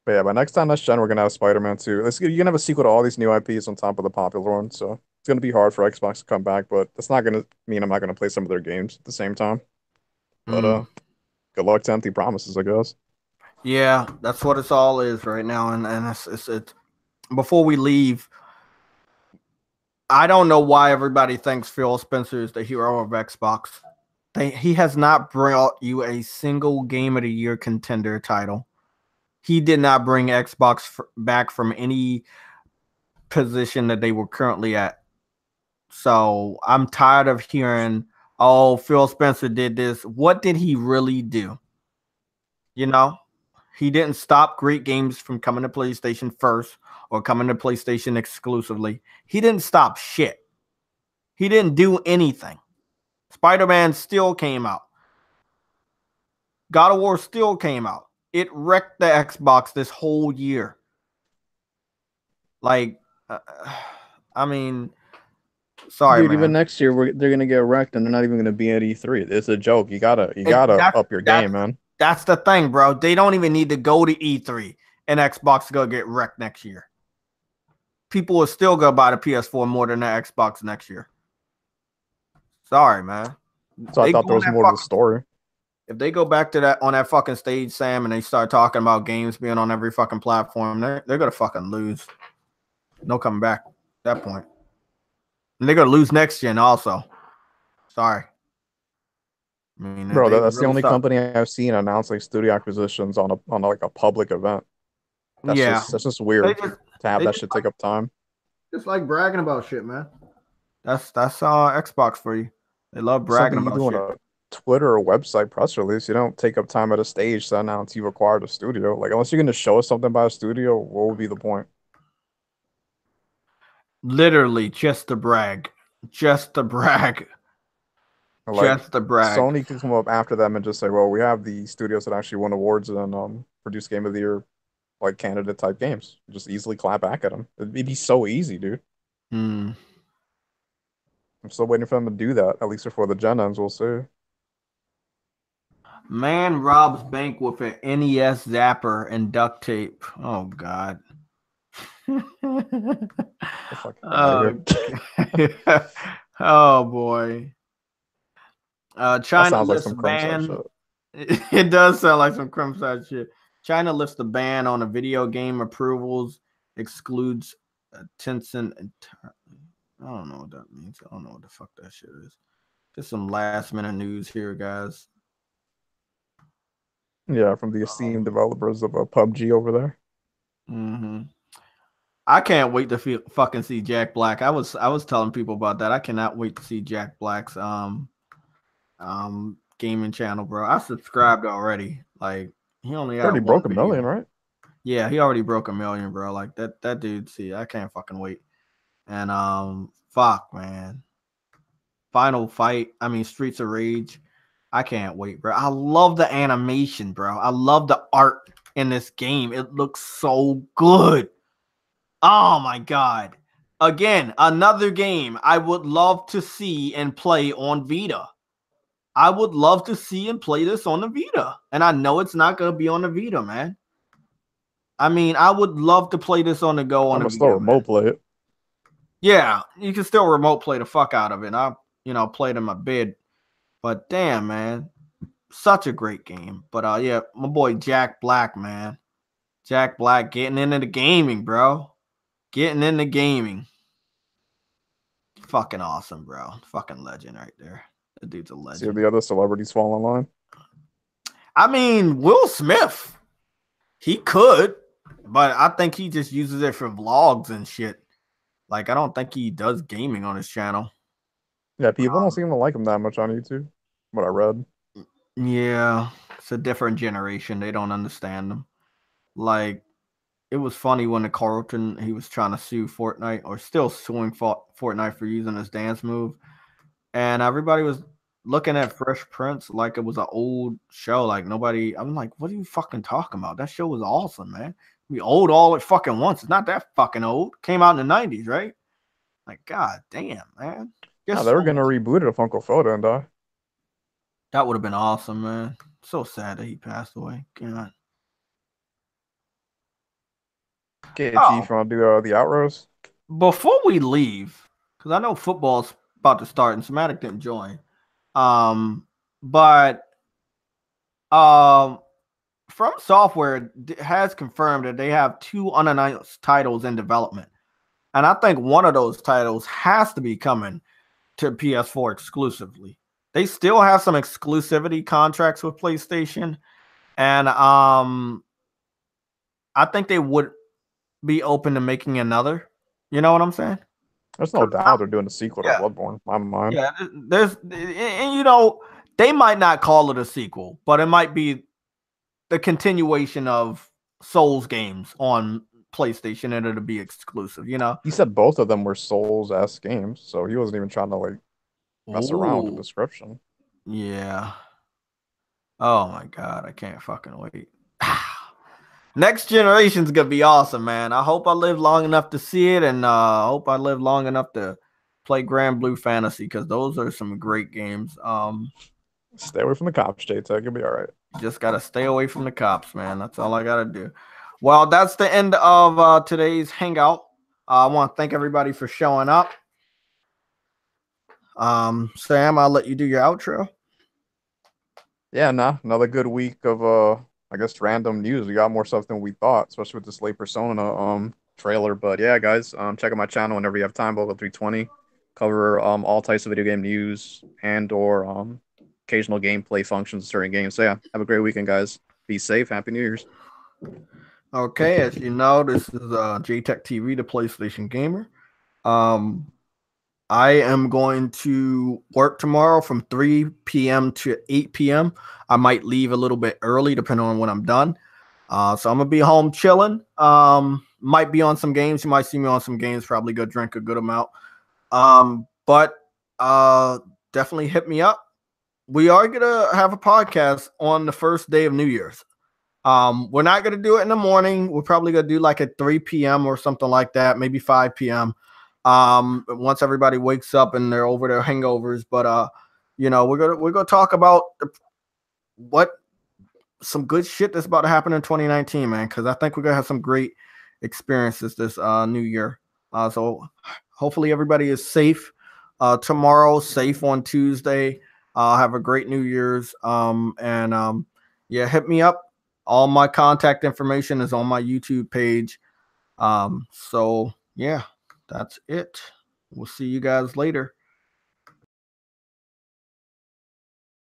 But yeah, by next time next gen, we're gonna have Spider-Man 2. You're gonna have a sequel to all these new IPs on top of the popular ones, so it's gonna be hard for Xbox to come back, but that's not gonna mean I'm not gonna play some of their games at the same time. But Mm. good luck to empty promises, I guess. Yeah, that's what it's all is right now, and it's before we leave. I don't know why everybody thinks Phil Spencer is the hero of Xbox. He has not brought you a single Game of the Year contender title. He did not bring Xbox back from any position that they were currently at. So I'm tired of hearing, oh, Phil Spencer did this. What did he really do? He didn't stop great games from coming to PlayStation first or coming to PlayStation exclusively. He didn't stop shit. He didn't do anything. Spider-Man still came out. God of War still came out. It wrecked the Xbox this whole year. Like, uh, I mean, sorry, Dude, even man. next year they're gonna get wrecked and they're not even gonna be at E3. It's a joke. You It, gotta that's up your that's game, man. that's the thing, bro. They don't even need to go to E3 and Xbox gonna get wrecked next year. People are still gonna buy the PS4 more than the Xbox next year. Sorry, man. So I They thought go there on was that more to the fucking. story. If they go back to that on that fucking stage, Sam, and they start talking about games being on every fucking platform, they're gonna fucking lose. No coming back at that point. And they're gonna lose next gen also. Sorry. I mean, Bro, they that's the really only suck. company I've seen announce like studio acquisitions on like a public event. Yeah. That's just They weird just to have they that shit take up time. just like bragging about shit, man. That's Xbox for you. They love bragging Something you about do on shit. a Twitter or website press release. You don't take up time at a stage to announce you've acquired a studio. Like unless you're gonna show us something about a studio, what would be the point? Literally just to brag. Just to brag. Like Just to brag. Sony can come up after them and just say, "Well, we have the studios that actually won awards and produce Game of the Year like candidate type games." Just easily clap back at them. It'd be so easy, dude. Hmm. I'm still waiting for them to do that. At least before the gen ends, we'll see. Man robs bank with an NES zapper and duct tape. Oh God. The fuck out of Oh, here. oh boy. That China sounds like lifts some crumb side shit. ban. It does sound like some crumb side shit. China lifts the ban on the video game approvals, excludes Tencent entirely. I don't know what that means. I don't know what the fuck that shit is. Just some last minute news here, guys. Yeah, from the esteemed developers of PUBG over there. Mm-hmm. I can't wait to fucking see Jack Black. I was telling people about that. I cannot wait to see Jack Black's gaming channel, bro. I subscribed already. Like he only He already got one broke a million, video. right? Yeah, he already broke a million, bro. Like that dude. See, I can't fucking wait. And fuck, man. Final fight. I mean, Streets of Rage. I can't wait, bro. I love the animation, bro. I love the art in this game. It looks so good. Oh my god. Again, another game I would love to see and play on Vita. I would love to see and play this on the Vita. And I know it's not going to be on the Vita, man. I mean, I would love to play this on the go on I'm the gonna still Vita, man. remote play it. Yeah, you can still remote play the fuck out of it. I, played in my bed. But damn, man. Such a great game. But yeah, my boy Jack Black, man. Jack Black getting into the gaming, bro. Getting into gaming. Fucking awesome, bro. Fucking legend right there. The dude's a See if legend. the other celebrities fall in line. I mean, Will Smith, he could, but I think he just uses it for vlogs and shit. Like, I don't think he does gaming on his channel. Yeah, people don't seem to like him that much on YouTube. What I read. Yeah, it's a different generation. They don't understand him. Like, it was funny when the Carlton, he was trying to sue Fortnite, or still suing Fortnite for using his dance move. And everybody was looking at Fresh Prince like it was an old show. Like nobody, I'm like, what are you fucking talking about? That show was awesome, man. We old all at fucking once. It's not that fucking old. Came out in the 90s, right? Like, god damn, man. Yeah, Just they were so gonna much. reboot it if Uncle Phil didn't die. That would have been awesome, man. So sad that he passed away. God. Okay, Oh, Chief, you want to do the outros? before we leave, because I know football's about to start and Somatic didn't join. But um From Software has confirmed that they have 2 unannounced titles in development. And I think one of those titles has to be coming to PS4 exclusively. They still have some exclusivity contracts with PlayStation. And I think they would be open to making another. You know what I'm saying? There's no doubt they're doing a sequel to Yeah. Bloodborne. My mind. Yeah. And they might not call it a sequel, but it might be the continuation of Souls games on PlayStation, and it'll be exclusive. He said both of them were Souls-esque games, so he wasn't even trying to like mess around with the Ooh, description. yeah. Oh my god, I can't fucking wait. Next generation's gonna be awesome, man. I hope I live long enough to see it, and I hope I live long enough to play Grand Blue Fantasy, because those are some great games. Stay away from the cops, JayTech. You'll be all right. Just gotta stay away from the cops, man. That's all I gotta do. Well, that's the end of today's hangout. I want to thank everybody for showing up. Sam, I'll let you do your outro. Yeah, nah, another good week of I guess random news. We got more stuff than we thought, especially with this late Persona trailer. But yeah, guys, check out my channel whenever you have time, Local 320. Cover all types of video game news and or occasional gameplay functions of certain games. So yeah, have a great weekend, guys. Be safe. Happy New Year's. Okay, as you know, this is JayTechTV, the PlayStation Gamer. I am going to work tomorrow from 3 p.m. to 8 p.m. I might leave a little bit early depending on when I'm done. So I'm gonna be home chilling. Might be on some games. You might see me on some games. Probably go drink a good amount. But definitely hit me up. We are gonna have a podcast on the first day of New Year's. We're not gonna do it in the morning. We're probably gonna do like at 3 p.m. or something like that, maybe 5 p.m. Once everybody wakes up and they're over their hangovers. But we're gonna talk about what some good shit that's about to happen in 2019, man. Because I think we're gonna have some great experiences this new year. So hopefully everybody is safe tomorrow, safe on Tuesday. Have a great New Year's. Yeah, hit me up. All my contact information is on my YouTube page. So yeah, that's it. We'll see you guys later.